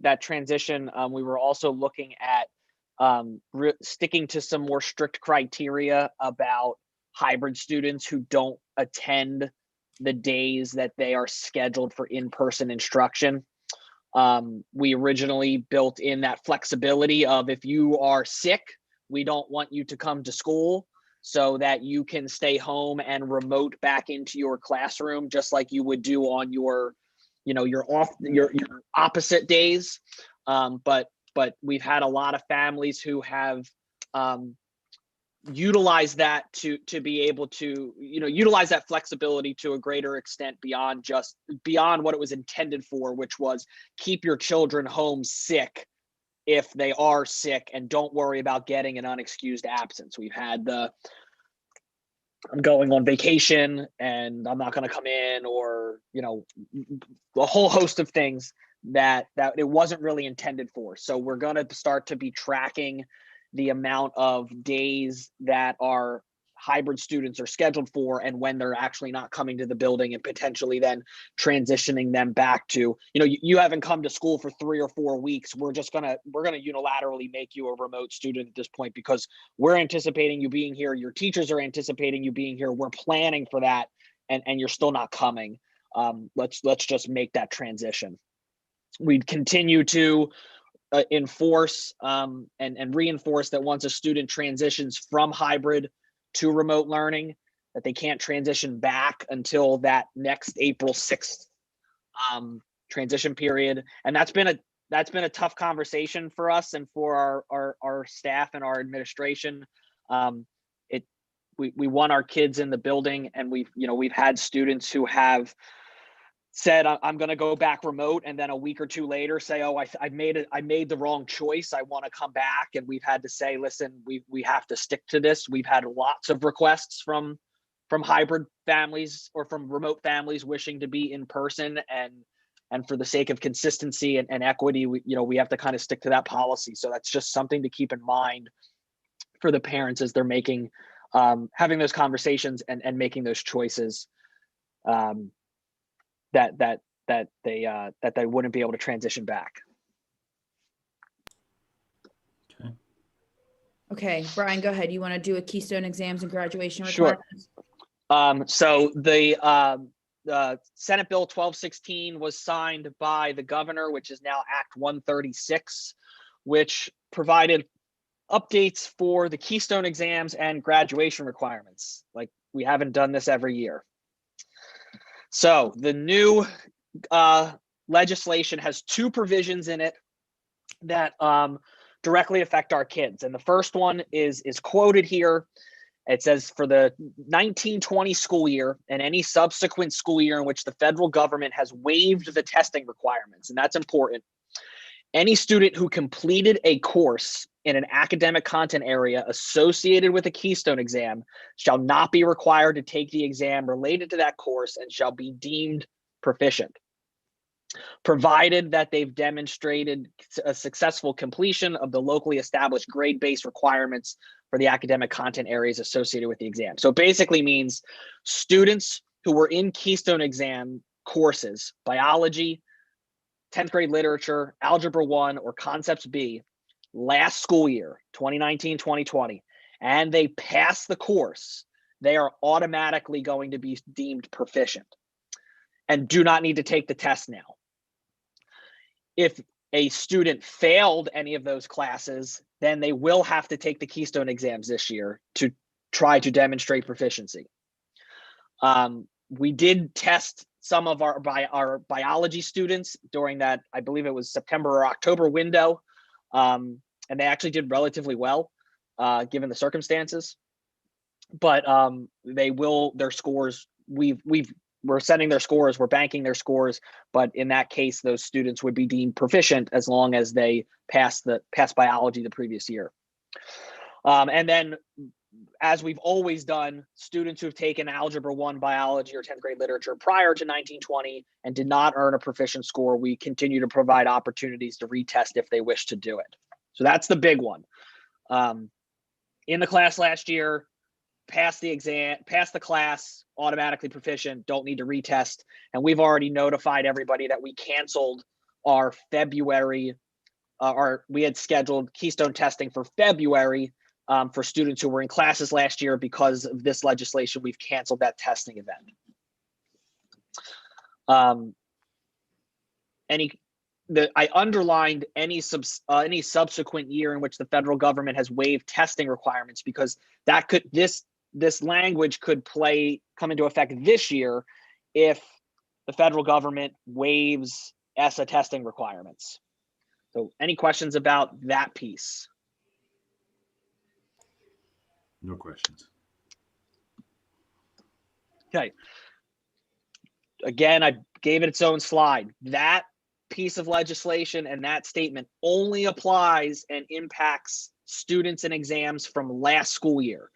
Speaker 6: that transition, we were also looking at sticking to some more strict criteria about hybrid students who don't attend the days that they are scheduled for in-person instruction. We originally built in that flexibility of, if you are sick, we don't want you to come to school, so that you can stay home and remote back into your classroom, just like you would do on your opposite days. But we've had a lot of families who have utilize that to be able to utilize that flexibility to a greater extent beyond what it was intended for, which was keep your children home sick if they are sick, and don't worry about getting an unexcused absence. We've had I'm going on vacation and I'm not going to come in, or a whole host of things that it wasn't really intended for. So we're going to start to be tracking the amount of days that our hybrid students are scheduled for, and when they're actually not coming to the building, and potentially then transitioning them back to, you haven't come to school for 3 or 4 weeks. We're going to unilaterally make you a remote student at this point, because we're anticipating you being here. Your teachers are anticipating you being here. We're planning for that, and you're still not coming. Let's just make that transition. We'd continue to enforce and reinforce that once a student transitions from hybrid to remote learning, that they can't transition back until that next April 6th transition period. And that's been a tough conversation for us and for our staff and our administration. We want our kids in the building, and we've had students who have said, I'm going to go back remote, and then a week or two later say, oh, I made the wrong choice, I want to come back. And we've had to say, listen, we have to stick to this. We've had lots of requests from hybrid families or from remote families wishing to be in person, and for the sake of consistency and equity, we have to kind of stick to that policy. So that's just something to keep in mind for the parents as they're making having those conversations and making those choices. That they wouldn't be able to transition back.
Speaker 7: Okay, Brian, go ahead. You want to do a Keystone exams and graduation
Speaker 6: Sure.
Speaker 7: requirements?
Speaker 6: So the Senate Bill 1216 was signed by the governor, which is now Act 136, which provided updates for the Keystone exams and graduation requirements. Like, we haven't done this every year. So the new legislation has 2 provisions in it that directly affect our kids. And the first one is quoted here. It says, for the 1920 school year and any subsequent school year in which the federal government has waived the testing requirements, and that's important, Any student who completed a course in an academic content area associated with a Keystone exam shall not be required to take the exam related to that course and shall be deemed proficient, provided that they've demonstrated a successful completion of the locally established grade-based requirements for the academic content areas associated with the exam. So it basically means students who were in Keystone exam courses, biology, 10th grade literature, algebra 1, or concepts B, last school year, 2019-2020, and they pass the course, they are automatically going to be deemed proficient and do not need to take the test now. If a student failed any of those classes, then they will have to take the Keystone exams this year to try to demonstrate proficiency. We did test some of our biology students during that, I believe it was September or October window, and they actually did relatively well given the circumstances. But their scores, we're sending their scores, we're banking their scores, but in that case, those students would be deemed proficient as long as they passed biology the previous year. And then, as we've always done, students who've taken algebra 1, biology, or 10th grade literature prior to 1920 and did not earn a proficient score, we continue to provide opportunities to retest if they wish to do it. So that's the big one. In the class last year, passed the exam, passed the class, automatically proficient, don't need to retest. And we've already notified everybody that we canceled our February, we had scheduled Keystone testing for February for students who were in classes last year. Because of this legislation, we've canceled that testing event. I underlined any subsequent year in which the federal government has waived testing requirements, because that could, this language could come into effect this year if the federal government waives ESSA testing requirements. So any questions about that piece?
Speaker 1: No questions.
Speaker 6: Okay. Again, I gave it its own slide. That piece of legislation and that statement only applies and impacts students and exams from last school year.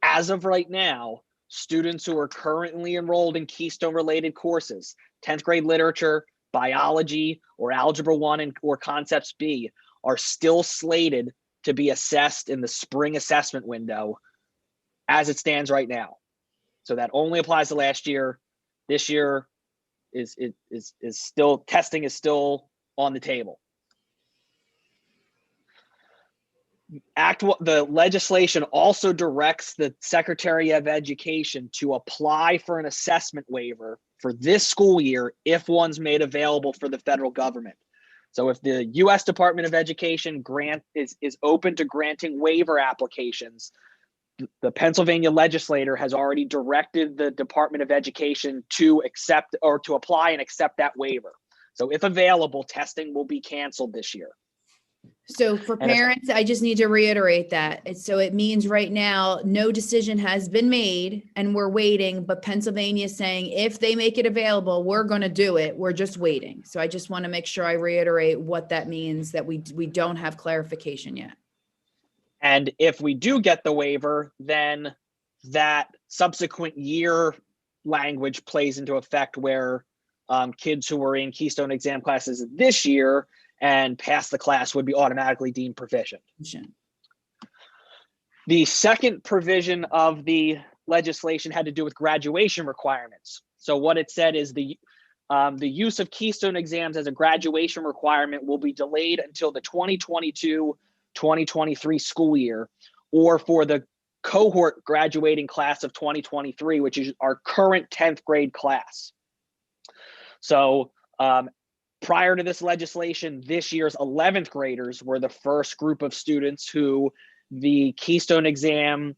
Speaker 6: As of right now, students who are currently enrolled in Keystone related courses, 10th grade literature, biology, or algebra 1 or concepts B, are still slated to be assessed in the spring assessment window as it stands right now. So that only applies to last year. This year is still, testing is still on the table. The legislation also directs the Secretary of Education to apply for an assessment waiver for this school year if one's made available for the federal government. So if the U.S. Department of Education is open to granting waiver applications, the Pennsylvania legislator has already directed the Department of Education to accept or to apply and accept that waiver. So if available, testing will be canceled this year.
Speaker 7: So for parents, I just need to reiterate that. So it means right now, no decision has been made and we're waiting, but Pennsylvania is saying if they make it available, we're going to do it. We're just waiting. So I just want to make sure I reiterate what that means, that we don't have clarification yet.
Speaker 6: And if we do get the waiver, then that subsequent year language plays into effect where kids who were in Keystone exam classes this year and passed the class would be automatically deemed proficient. The second provision of the legislation had to do with graduation requirements. So what it said is the use of Keystone exams as a graduation requirement will be delayed until the 2022-2023 school year, or for the cohort graduating class of 2023, which is our current 10th grade class. So prior to this legislation, this year's 11th graders were the first group of students who the Keystone exam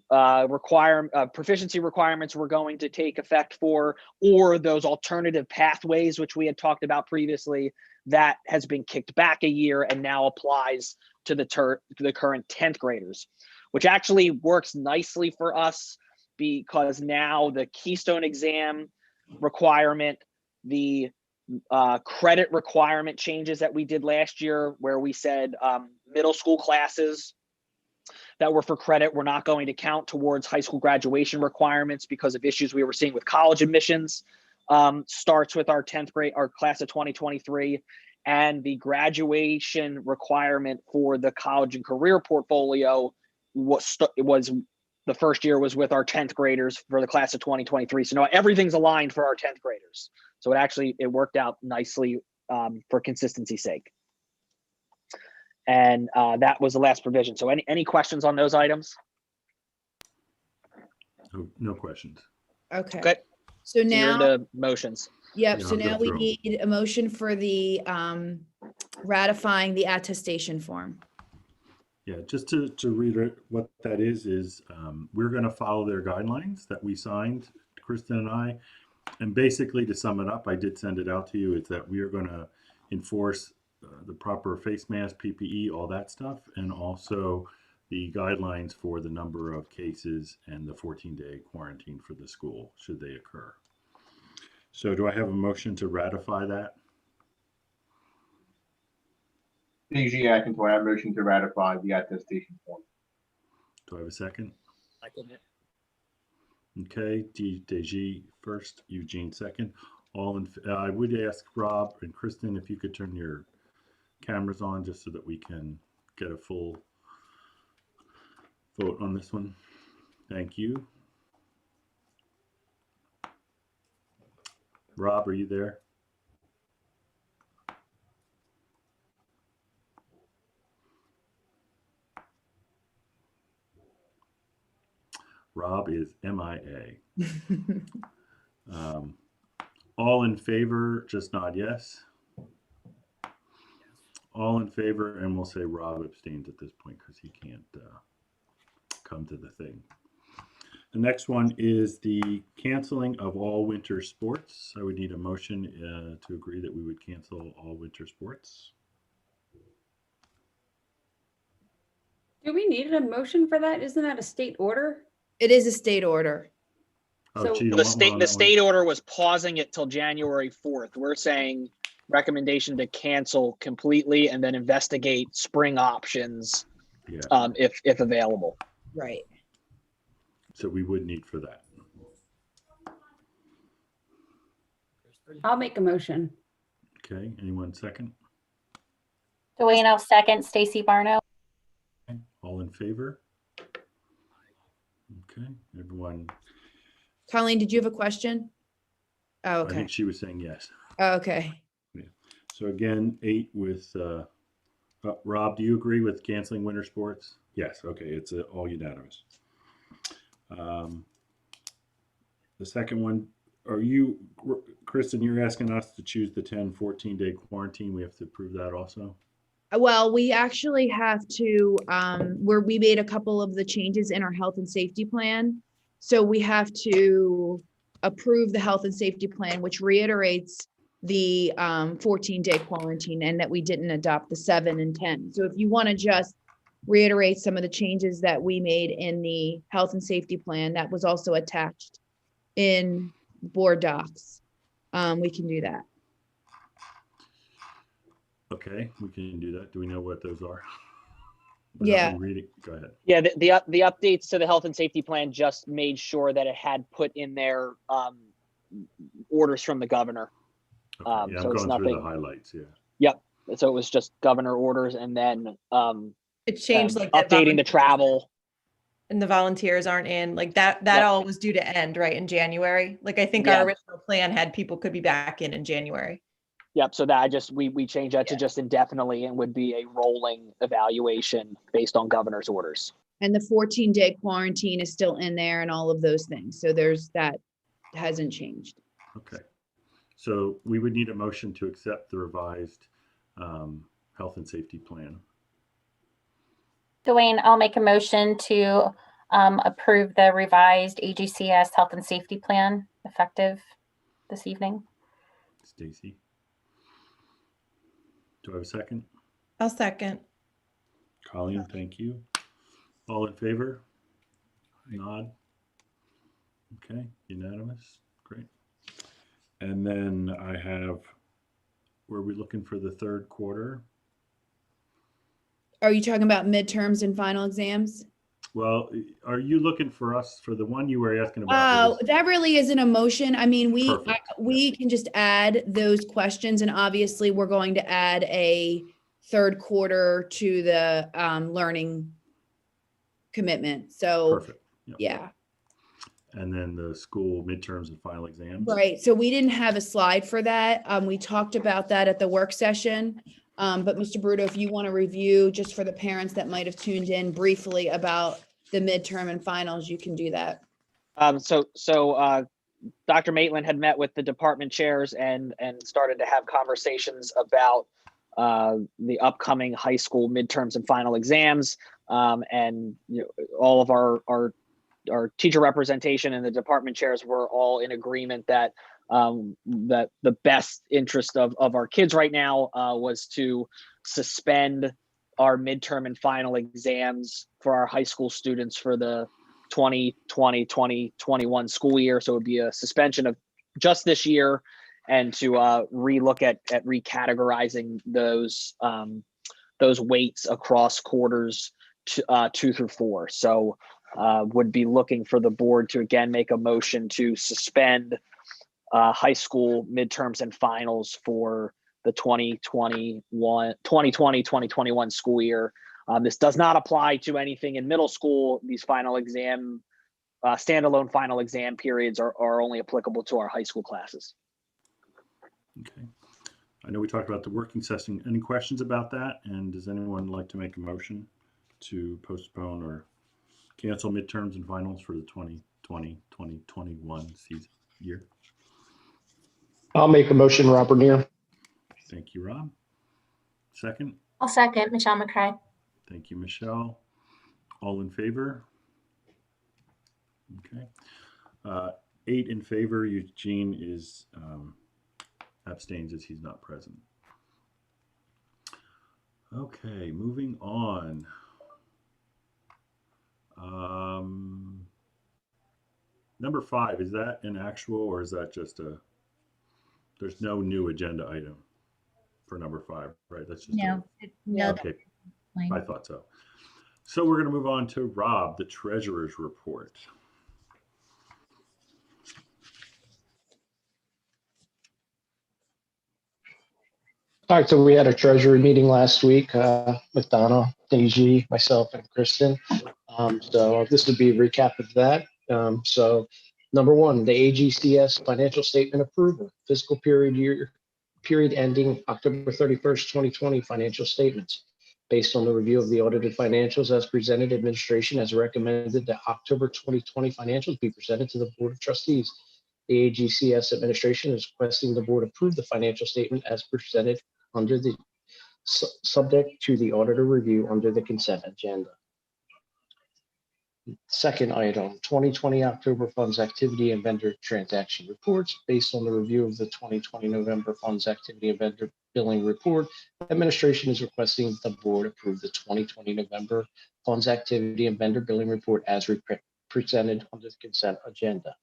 Speaker 6: proficiency requirements were going to take effect for, or those alternative pathways, which we had talked about previously, that has been kicked back a year and now applies to the current 10th graders, which actually works nicely for us because now the Keystone exam requirement, the credit requirement changes that we did last year, where we said middle school classes that were for credit were not going to count towards high school graduation requirements because of issues we were seeing with college admissions. Starts with our 10th grade, our class of 2023, and the graduation requirement for the college and career portfolio was the first year was with our 10th graders for the class of 2023. So now everything's aligned for our 10th graders. So it worked out nicely for consistency's sake. And that was the last provision. So any questions on those items?
Speaker 1: No questions.
Speaker 7: Okay.
Speaker 6: Okay.
Speaker 7: So
Speaker 6: So you're
Speaker 7: now,
Speaker 6: into motions.
Speaker 7: yep.
Speaker 1: Yeah,
Speaker 7: So
Speaker 1: I'll go
Speaker 7: now we
Speaker 1: through 'em.
Speaker 7: need a motion for the ratifying the attestation form.
Speaker 1: Yeah, just to read it, what that is we're going to follow their guidelines that we signed, Kristen and I. And basically, to sum it up, I did send it out to you, is that we are going to enforce the proper face mask, PPE, all that stuff, and also the guidelines for the number of cases and the 14-day quarantine for the school, should they occur. So do I have a motion to ratify that?
Speaker 12: AGCS, I motion to ratify the attestation form.
Speaker 1: Do I have a second?
Speaker 9: Second it.
Speaker 1: Okay, DG first, Eugene second. I would ask Rob and Kristen if you could turn your cameras on just so that we can get a full vote on this one. Thank you. Rob, are you there? Rob is MIA. All in favor, just nod yes. All in favor, and we'll say Rob abstains at this point because he can't come to the thing. The next one is the canceling of all winter sports. I would need a motion to agree that we would cancel all winter sports.
Speaker 5: Do we need a motion for that? Isn't that a state order?
Speaker 7: It is a state order.
Speaker 1: Oh,
Speaker 5: So-
Speaker 1: gee, you
Speaker 6: The
Speaker 1: want one on that
Speaker 6: state
Speaker 1: one?
Speaker 6: order was pausing it till January 4th. We're saying recommendation to cancel completely and then investigate spring options
Speaker 1: Yeah,
Speaker 6: if available.
Speaker 7: Right.
Speaker 1: so we would need for that.
Speaker 9: Kristen?
Speaker 5: I'll make a motion.
Speaker 1: Okay, anyone second?
Speaker 4: Dwayne, I'll second. Stacy Barno.
Speaker 1: Okay, all in favor? Okay, everyone.
Speaker 7: Colleen, did you have a question? Oh,
Speaker 1: I
Speaker 7: okay.
Speaker 1: think she was saying yes.
Speaker 7: Oh, okay.
Speaker 1: So again, 8 with, Rob, do you agree with canceling winter sports? Yes, okay, it's all unanimous. The second one, Kristen, you're asking us to choose the 14-day quarantine. We have to approve that also?
Speaker 7: Well, we actually have to, where we made a couple of the changes in our health and safety plan. So we have to approve the health and safety plan, which reiterates the 14-day quarantine and that we didn't adopt the 7 and 10. So if you want to just reiterate some of the changes that we made in the health and safety plan, that was also attached in board docs, we can do that.
Speaker 1: Okay, we can do that. Do we know what those are?
Speaker 7: Yeah.
Speaker 1: Reading. Go ahead.
Speaker 6: Yeah, the updates to the health and safety plan just made sure that it had put in there orders from the governor.
Speaker 1: Okay, yeah,
Speaker 6: so
Speaker 1: I'm
Speaker 6: it's
Speaker 1: going through the
Speaker 6: nothing.
Speaker 1: highlights, yeah.
Speaker 6: Yep. So it was just governor orders and then
Speaker 13: It changed like that
Speaker 6: updating the travel.
Speaker 13: and the volunteers aren't in like that. That
Speaker 6: Yep.
Speaker 13: all was due to end right in January. Like I think
Speaker 6: Yeah.
Speaker 13: our original plan had people could be back in January.
Speaker 6: Yep. So that we changed that to
Speaker 13: Yeah.
Speaker 6: just indefinitely and would be a rolling evaluation based on governor's orders.
Speaker 7: And the 14-day quarantine is still in there and all of those things. So that hasn't changed.
Speaker 1: Okay. So we would need a motion to accept the revised health and safety plan.
Speaker 4: Dwayne, I'll make a motion to approve the revised AGCS health and safety plan effective this evening.
Speaker 1: Stacy. Do I have a second?
Speaker 13: I'll second.
Speaker 1: Colleen, thank you. All in favor? Nod. Okay, unanimous. Great. And then I have were we looking for the third quarter?
Speaker 7: Are you talking about midterms and final exams?
Speaker 1: Well, are you looking for us for the one you were asking about?
Speaker 7: Oh, that really isn't a motion. I mean,
Speaker 1: Perfect.
Speaker 7: we can just add those questions, and obviously we're going to add a third quarter to the learning commitment. So,
Speaker 1: Perfect. Yep.
Speaker 7: yeah.
Speaker 1: And then the school midterms and final exams.
Speaker 7: Right. So we didn't have a slide for that. We talked about that at the work session. But Mr. Bruto, if you want to review just for the parents that might have tuned in briefly about the midterm and finals, you can do that.
Speaker 6: Dr. Maitland had met with the department chairs and started to have conversations about the upcoming high school midterms and final exams. And all of our teacher representation and the department chairs were all in agreement that that the best interest of our kids right now was to suspend our midterm and final exams for our high school students for the 2020-2021 school year. So it would be a suspension of just this year, and to relook at recategorizing those weights across quarters 2 through 4. So would be looking for the board to again make a motion to suspend high school midterms and finals for the 2020-2021 school year. This does not apply to anything in middle school. These final exam, standalone final exam periods are only applicable to our high school classes.
Speaker 1: Okay. I know we talked about the working session. Any questions about that? And does anyone like to make a motion to postpone or cancel midterms and finals for the 2020-2021 season year?
Speaker 3: I'll make a motion, Rob Bernier.
Speaker 1: Thank you, Rob. Second?
Speaker 4: I'll second, Michelle McCray.
Speaker 1: Thank you, Michelle. All in favor? Okay. 8 in favor. Eugene is abstains as he's not present. Okay, moving on. Number 5, is that an actual or is that just there's no new agenda item for number 5, right? That's just
Speaker 11: No,
Speaker 1: okay. I thought so. So we're going to move on to Rob, the treasurer's report.
Speaker 3: All right, so we had a treasury meeting last week with Donna, Deji, myself, and Kristen. So this would be a recap of that. So number 1, the AGCS financial statement approval, fiscal period ending October 31st, 2020 financial statements. Based on the review of the audited financials as presented, administration has recommended that October 2020 financials be presented to the Board of Trustees. The AGCS administration is requesting the board approve the financial statement as presented under the subject to the auditor review under the consent agenda. Second item, 2020 October funds activity and vendor transaction reports. Based on the review of the 2020 November funds activity and vendor billing report, administration is requesting the board approve the 2020 November funds activity and vendor billing report as presented under the consent agenda.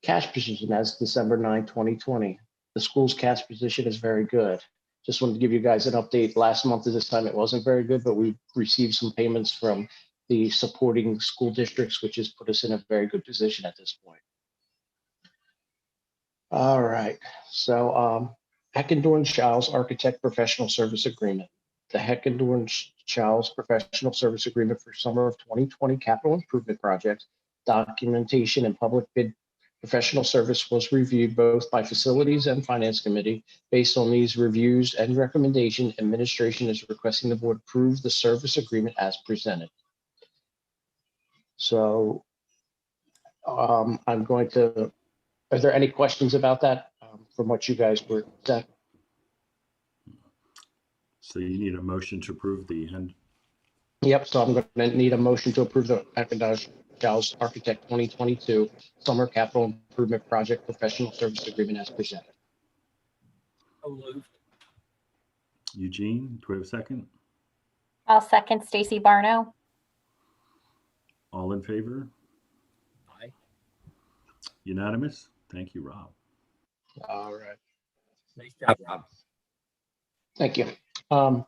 Speaker 3: Cash position as December 9, 2020. The school's cash position is very good. Just wanted to give you guys an update. Last month at this time, it wasn't very good, but we received some payments from the supporting school districts, which has put us in a very good position at this point. All right, so Heckendorn-Childs Architect Professional Service Agreement. The Heckendorn-Childs Professional Service Agreement for summer of 2020 capital improvement projects, documentation and public bid professional service was reviewed both by Facilities and Finance Committee. Based on these reviews and recommendation, administration is requesting the board approve the service agreement as presented. So I'm going to, are there any questions about that from what you guys were saying?
Speaker 1: So you need a motion to approve the end.
Speaker 3: Yep, so I'm going to need a motion to approve the Heckendorn-Childs Architect 2022 Summer Capital Improvement Project Professional Service Agreement as presented.
Speaker 9: So moved.
Speaker 1: Eugene, do we have a second?
Speaker 4: I'll second, Stacy Barno.
Speaker 1: All in favor?
Speaker 9: Aye.
Speaker 1: Unanimous? Thank you, Rob.
Speaker 3: All right.
Speaker 9: Nice job, Rob.
Speaker 3: Thank you. 5,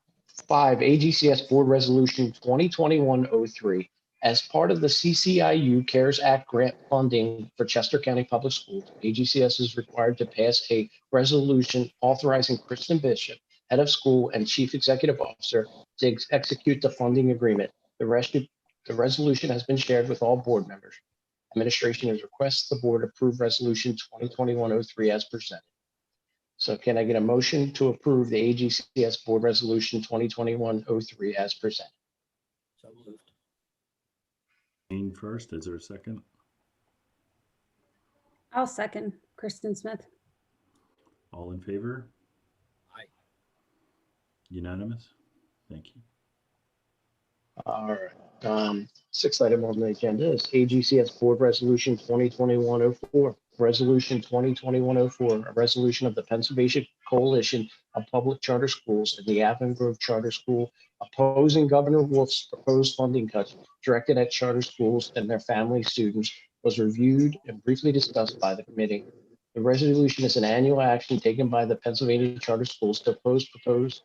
Speaker 3: AGCS Board Resolution 2021-03. As part of the CCIU CARES Act grant funding for Chester County Public Schools, AGCS is required to pass a resolution authorizing Kristen Bishop, head of school and chief executive officer, to execute the funding agreement. The resolution has been shared with all board members. Administration has requested the board approve Resolution 2021-03 as presented. So can I get a motion to approve the AGCS Board Resolution 2021-03 as presented?
Speaker 9: So moved.
Speaker 1: Wayne first, is there a second?
Speaker 5: I'll second Kristen Smith.
Speaker 1: All in favor?
Speaker 9: Aye.
Speaker 1: Unanimous? Thank you.
Speaker 3: All right. Sixth item on the agenda is AGCS Board Resolution 2021-04. Resolution 2021-04, a resolution of the Pennsylvania Coalition of Public Charter Schools and the Avon Grove Charter School opposing Governor Wolf's proposed funding cuts directed at charter schools and their family students, was reviewed and briefly discussed by the committee. The resolution is an annual action taken by the Pennsylvania Charter Schools to oppose proposed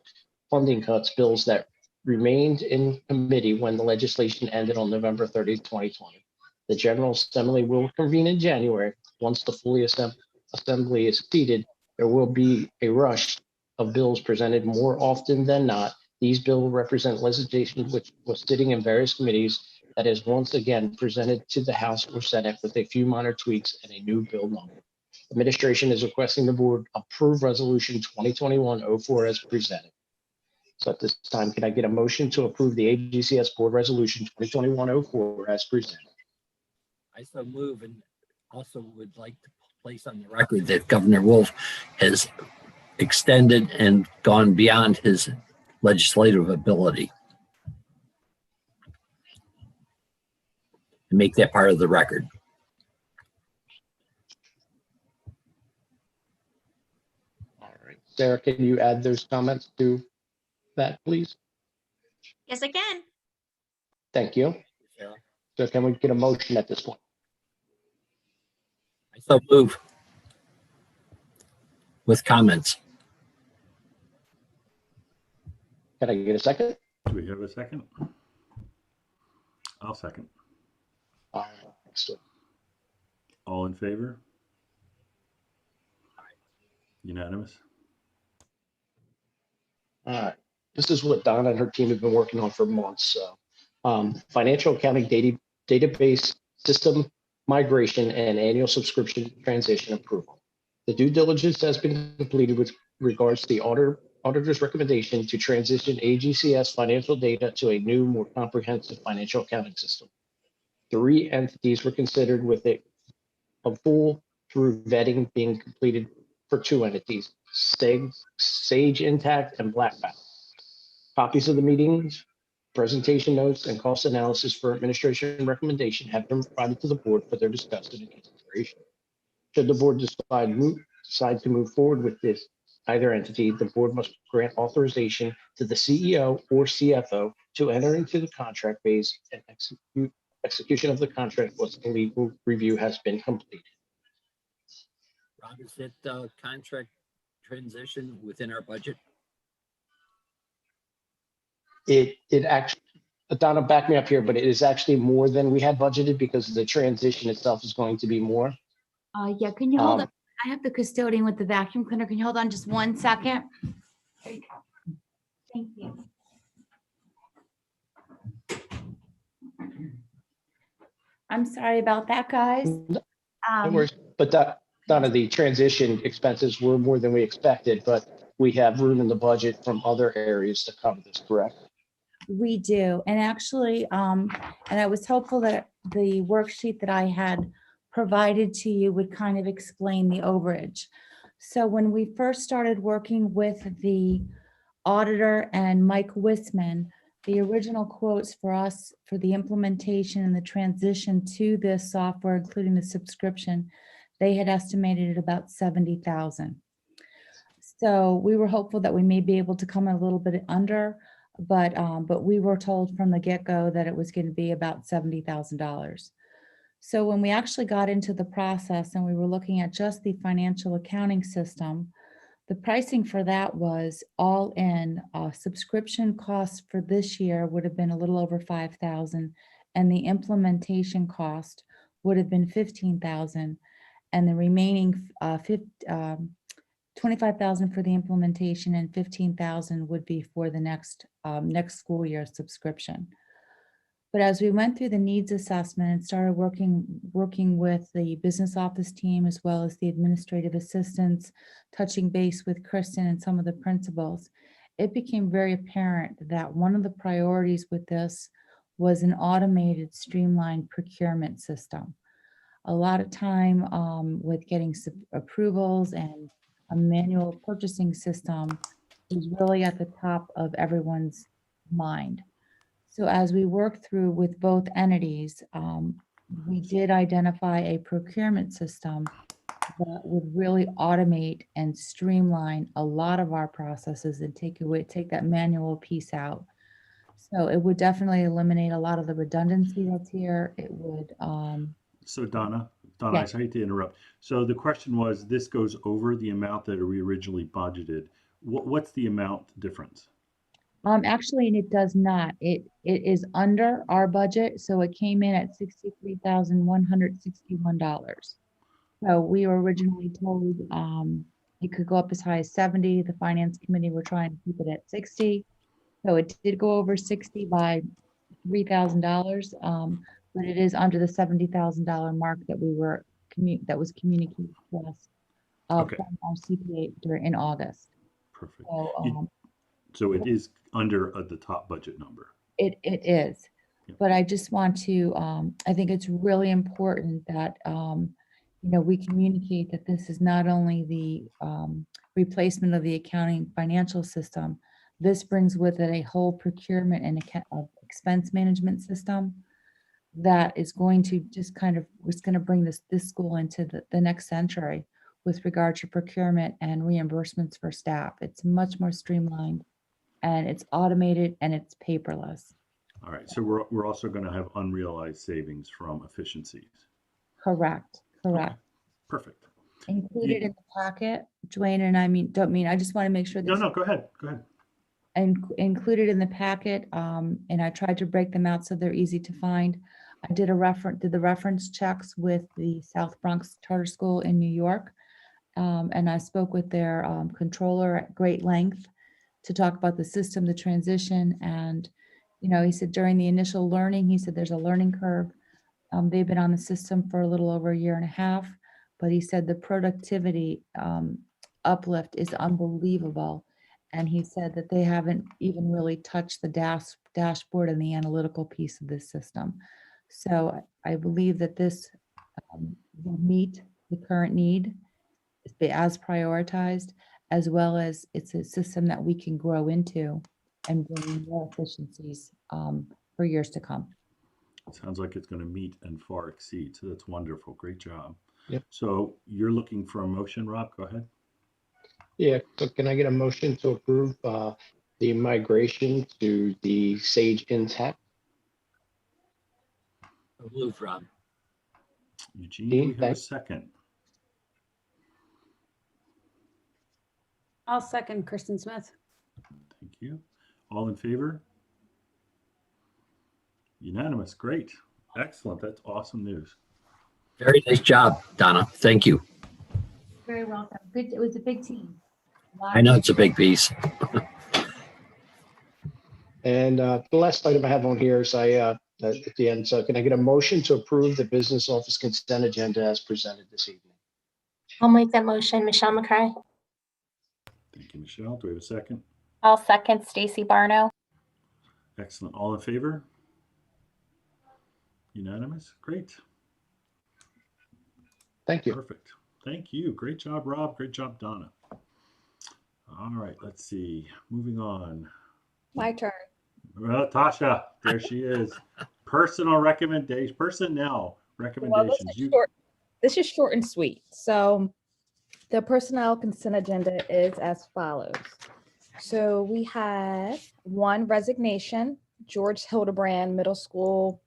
Speaker 3: funding cuts bills that remained in committee when the legislation ended on November 30th, 2020. The General Assembly will convene in January. Once the fully assembly is seated, there will be a rush of bills presented more often than not. These bills represent legislation which was sitting in various committees that is once again presented to the House or Senate with a few minor tweaks and a new bill number. Administration is requesting the board approve Resolution 2021-04 as presented. So at this time, can I get a motion to approve the AGCS Board Resolution 2021-04 as presented?
Speaker 9: I so move, and also would like to place on the record that Governor Wolf has extended and gone beyond his legislative ability. And make that part of the record.
Speaker 3: All right. Sarah, can you add those comments to that, please?
Speaker 2: Yes, I can.
Speaker 3: Thank you.
Speaker 9: Sarah?
Speaker 3: So can we get a motion at this point?
Speaker 9: I so move with comments.
Speaker 3: Can I get a second?
Speaker 1: Do we have a second? I'll second.
Speaker 3: All right. Excellent.
Speaker 1: All in favor? Unanimous?
Speaker 3: All right. This is what Donna and her team have been working on for months. So financial accounting database system migration and annual subscription transition approval. The due diligence has been completed with regards to the auditor's recommendation to transition AGCS financial data to a new, more comprehensive financial accounting system. 3 entities were considered with a full through vetting being completed for 2 entities, Sage Intact and Blackback. Copies of the meetings, presentation notes, and cost analysis for administration recommendation have been provided to the board for their discussion and consideration. Should the board decide to move forward with this either entity, the board must grant authorization to the CEO or CFO to enter into the contract phase and execution of the contract once the legal review has been completed.
Speaker 9: Rob, is that contract transition within our budget?
Speaker 3: It actually, Donna, back me up here, but it is actually more than we had budgeted because the transition itself is going to be more.
Speaker 11: Yeah, can you hold on? I have the custodian with the vacuum cleaner. Can you hold on just 1 second? There you go. Thank you. I'm sorry about that, guys.
Speaker 3: No worries. But Donna, the transition expenses were more than we expected, but we have room in the budget from other areas to cover this, correct?
Speaker 11: We do. And actually, and I was hopeful that the worksheet that I had provided to you would kind of explain the overage. So when we first started working with the auditor and Mike Wisman, the original quotes for us for the implementation and the transition to this software, including the subscription, they had estimated at about $70,000. So we were hopeful that we may be able to come a little bit under, but we were told from the get-go that it was going to be about $70,000. So when we actually got into the process and we were looking at just the financial accounting system, The pricing for that was all in, subscription costs for this year would have been a little over 5,000, and the implementation cost would have been 15,000, and the remaining 25,000 for the implementation and 15,000 would be for the next school year subscription. But as we went through the needs assessment and started working with the business office team as well as the administrative assistants, touching base with Kristen and some of the principals, it became very apparent that one of the priorities with this was an automated, streamlined procurement system. A lot of time with getting approvals and a manual purchasing system is really at the top of everyone's mind. So as we worked through with both entities, we did identify a procurement system that would really automate and streamline a lot of our processes and take that manual piece out. So it would definitely eliminate a lot of the redundancy that's here. It would.
Speaker 1: So Donna,
Speaker 11: Yeah.
Speaker 1: I hate to interrupt. So the question was, this goes over the amount that we originally budgeted. What's the amount difference?
Speaker 11: Actually, and it does not. It is under our budget, so it came in at $63,161. So we were originally told it could go up as high as 70. The finance committee were trying to keep it at 60. So it did go over 60 by $3,000, but it is under the $70,000 mark that that was communicated to us
Speaker 1: Okay.
Speaker 11: from our CPA in August.
Speaker 1: Perfect.
Speaker 11: So,
Speaker 1: So it is under the top budget number.
Speaker 11: It is,
Speaker 1: Yep.
Speaker 11: but I just want to, I think it's really important that, we communicate that this is not only the replacement of the accounting financial system, this brings with it a whole procurement and expense management system that is going to just it's going to bring this school into the next century with regard to procurement and reimbursements for staff. It's much more streamlined, and it's automated, and it's paperless.
Speaker 1: All right. So we're also going to have unrealized savings from efficiencies.
Speaker 11: Correct.
Speaker 1: Okay. Perfect.
Speaker 11: Included in the packet, Dwayne, and I just want to make sure this.
Speaker 1: No, go ahead. Go ahead.
Speaker 11: Included in the packet, and I tried to break them out so they're easy to find. I did the reference checks with the South Bronx Charter School in New York, and I spoke with their controller at great length to talk about the system, the transition, and he said during the initial learning, he said there's a learning curve. They've been on the system for a little over a year and a half, but he said the productivity uplift is unbelievable. And he said that they haven't even really touched the dashboard and the analytical piece of this system. So I believe that this will meet the current need as prioritized, as well as it's a system that we can grow into and bring more efficiencies for years to come.
Speaker 1: It sounds like it's going to meet and far exceed. So that's wonderful. Great job.
Speaker 3: Yep.
Speaker 1: So you're looking for a motion, Rob? Go ahead.
Speaker 3: Yeah, so can I get a motion to approve the migration to the Sage Intacct?
Speaker 9: Move, Rob.
Speaker 1: Eugene, do we have a
Speaker 3: Thanks.
Speaker 1: second?
Speaker 5: I'll second Kristen Smith.
Speaker 1: Thank you. All in favor? Unanimous. Great. Excellent. That's awesome news.
Speaker 9: Very nice job, Donna. Thank you.
Speaker 11: Very welcome. Good. It was a big team.
Speaker 9: I know it's a big piece.
Speaker 3: And the last item I have on here is at the end. So can I get a motion to approve the business office consent agenda as presented this evening?
Speaker 2: I'll make that motion. Michelle McCray.
Speaker 1: Thank you, Michelle. Do we have a second?
Speaker 4: I'll second Stacy Barno.
Speaker 1: Excellent. All in favor? Unanimous. Great.
Speaker 3: Thank you.
Speaker 1: Perfect. Thank you. Great job, Rob. Great job, Donna. All right. Let's see. Moving on.
Speaker 13: My turn.
Speaker 1: Well, Tasha, there she is. Personnel recommendations. Personnel recommendations.
Speaker 14: This is short and sweet. So the personnel consent agenda is as follows. So we had one resignation, George Hildebrand, middle school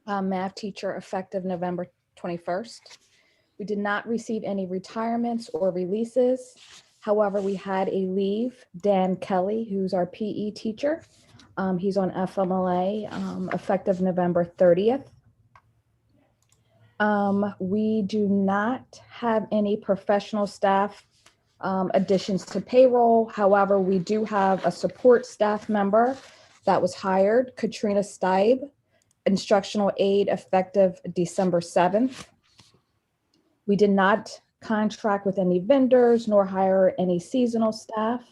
Speaker 14: math teacher, effective November 21st. We did not receive any retirements or releases. However, we had a leave, Dan Kelly, who's our PE teacher. He's on FMLA effective November 30th. We do not have any professional staff additions to payroll. However, we do have a support staff member that was hired, Katrina Steib, instructional aide effective December 7th. We did not contract with any vendors nor hire any seasonal staff.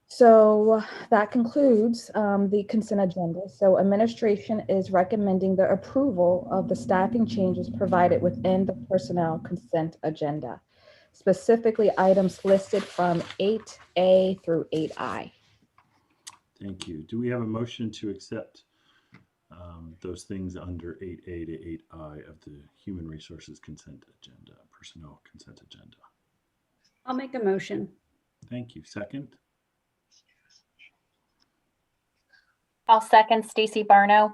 Speaker 14: So that concludes the consent agenda. So administration is recommending the approval of the staffing changes provided within the personnel consent agenda, specifically items listed from 8A through 8I.
Speaker 1: Thank you. Do we have a motion to accept those things under 8A to 8I of the Human Resources Consent Agenda, Personnel Consent Agenda?
Speaker 5: I'll make a motion.
Speaker 1: Thank you. Second?
Speaker 4: I'll second Stacy Barno.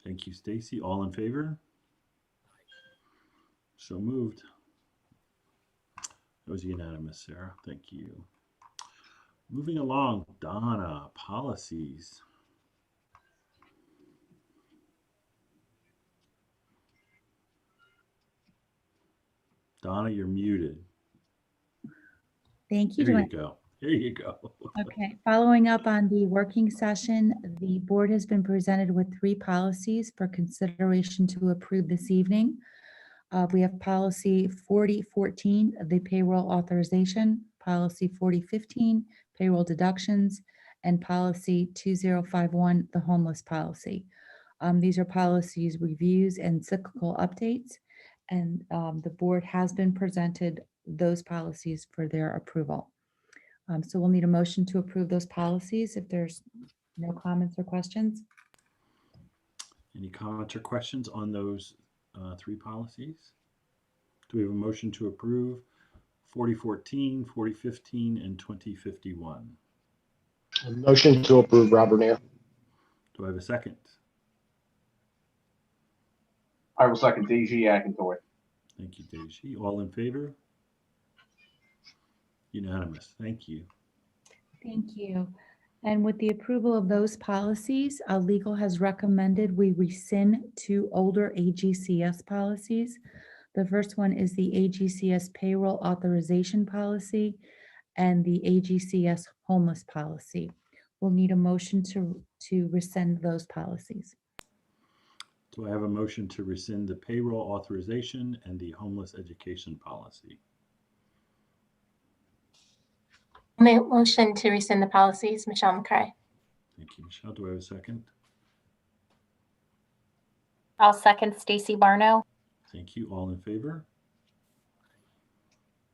Speaker 1: Thank you, Stacy. All in favor? So moved. That was unanimous, Sarah. Thank you. Moving along, Donna, policies. Donna, you're muted.
Speaker 11: Thank you.
Speaker 1: There you
Speaker 11: Dwayne.
Speaker 1: go. There you go.
Speaker 11: Okay, following up on the working session, the board has been presented with 3 policies for consideration to approve this evening. We have policy 4014, the payroll authorization, policy 4015, payroll deductions, and policy 2051, the homeless policy. These are policies reviews and cyclical updates, and the board has been presented those policies for their approval. So we'll need a motion to approve those policies if there's no comments or questions.
Speaker 1: Any comments or questions on those 3 policies? Do we have a motion to approve 4014, 4015, and 2051?
Speaker 3: A motion to approve, Robert Nair.
Speaker 1: Do I have a second?
Speaker 12: I will second DG Akintoy.
Speaker 1: Thank you, Deji. All in favor? Unanimous. Thank you.
Speaker 11: Thank you. And with the approval of those policies, legal has recommended we rescind 2 older AGCS policies. The first one is the AGCS payroll authorization policy and the AGCS homeless policy. We'll need a motion to rescind those policies.
Speaker 1: Do I have a motion to rescind the payroll authorization and the homeless education policy?
Speaker 2: Motion to rescind the policies, Michelle McCray.
Speaker 1: Thank you, Michelle. Do I have a second?
Speaker 4: I'll second Stacy Barno.
Speaker 1: Thank you. All in favor?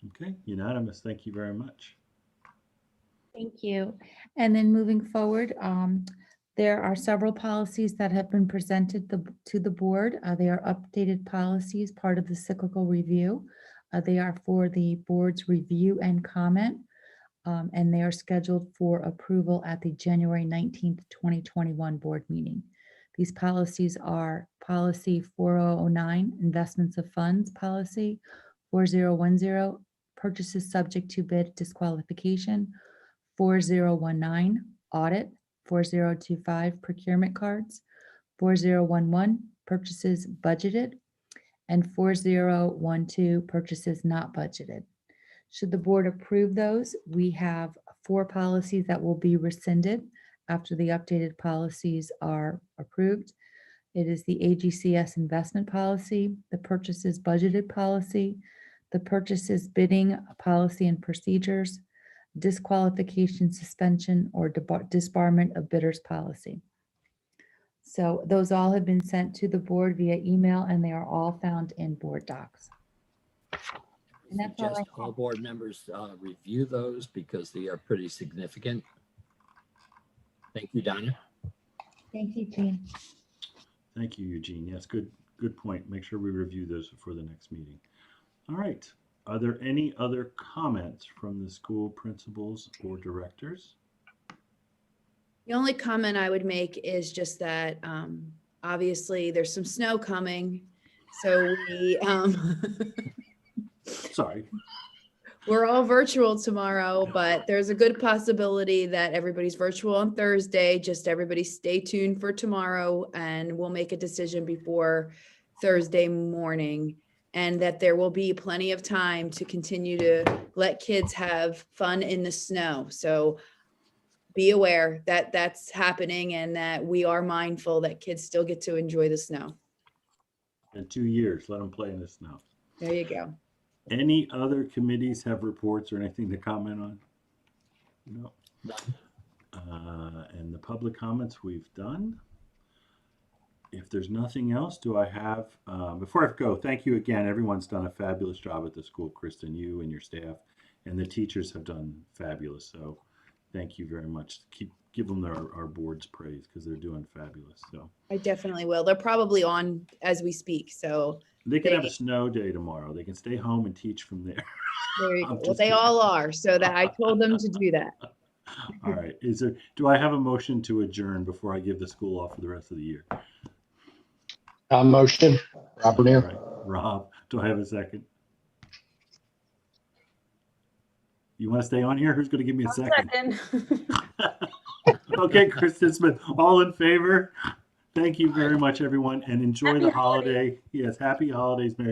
Speaker 1: Okay, unanimous. Thank you very much.
Speaker 11: Thank you. And then moving forward, there are several policies that have been presented to the board. They are updated policies, part of the cyclical review. They are for the board's review and comment, and they are scheduled for approval at the January 19th, 2021 board meeting. These policies are policy 4009, investments of funds policy, 4010, purchases subject to bid disqualification, 4019, audit, 4025, procurement cards, 4011, purchases budgeted, and 4012, purchases not budgeted. Should the board approve those, we have 4 policies that will be rescinded after the updated policies are approved. It is the AGCS investment policy, the purchases budgeted policy, the purchases bidding policy and procedures, disqualification, suspension, or disbarment of bidders policy. So those all have been sent to the board via email, and they are all found in board docs. And that's all I
Speaker 9: Suggest all
Speaker 11: have.
Speaker 9: board members review those because they are pretty significant. Thank you, Donna.
Speaker 11: Thank you, Jean.
Speaker 1: Thank you, Eugene. Yes, good point. Make sure we review those before the next meeting. All right. Are there any other comments from the school principals or directors?
Speaker 7: The only comment I would make is just that obviously there's some snow coming. So we
Speaker 1: Sorry.
Speaker 7: We're all virtual tomorrow, but there's a good possibility that everybody's virtual on Thursday. Just everybody stay tuned for tomorrow and we'll make a decision before Thursday morning. And that there will be plenty of time to continue to let kids have fun in the snow. So be aware that that's happening and that we are mindful that kids still get to enjoy the snow.
Speaker 1: In 2 years, let them play in the snow.
Speaker 7: There you go.
Speaker 1: Any other committees have reports or anything to comment on? No. And the public comments we've done. If there's nothing else, do I have, before I go, thank you again. Everyone's done a fabulous job at the school, Kristen, you and your staff, and the teachers have done fabulous. So thank you very much. Give them our board's praise because they're doing fabulous. So
Speaker 7: I definitely will. They're probably on as we speak. So
Speaker 1: they can have a snow day tomorrow. They can stay home and teach from there.
Speaker 7: there you go.
Speaker 1: I'm
Speaker 7: Well,
Speaker 1: just
Speaker 7: they
Speaker 1: kidding.
Speaker 7: all are. So that I told them to do that.
Speaker 1: All right. Do I have a motion to adjourn before I give the school off for the rest of the year?
Speaker 3: Motion, Robert
Speaker 1: All
Speaker 3: here.
Speaker 1: right. Rob, do I have a second? You want to stay on here? Who's going to give me a second? Okay, Kristen Smith, all in favor? Thank you very much, everyone, and enjoy
Speaker 14: Happy
Speaker 1: the holiday. Yes, happy holidays. Merry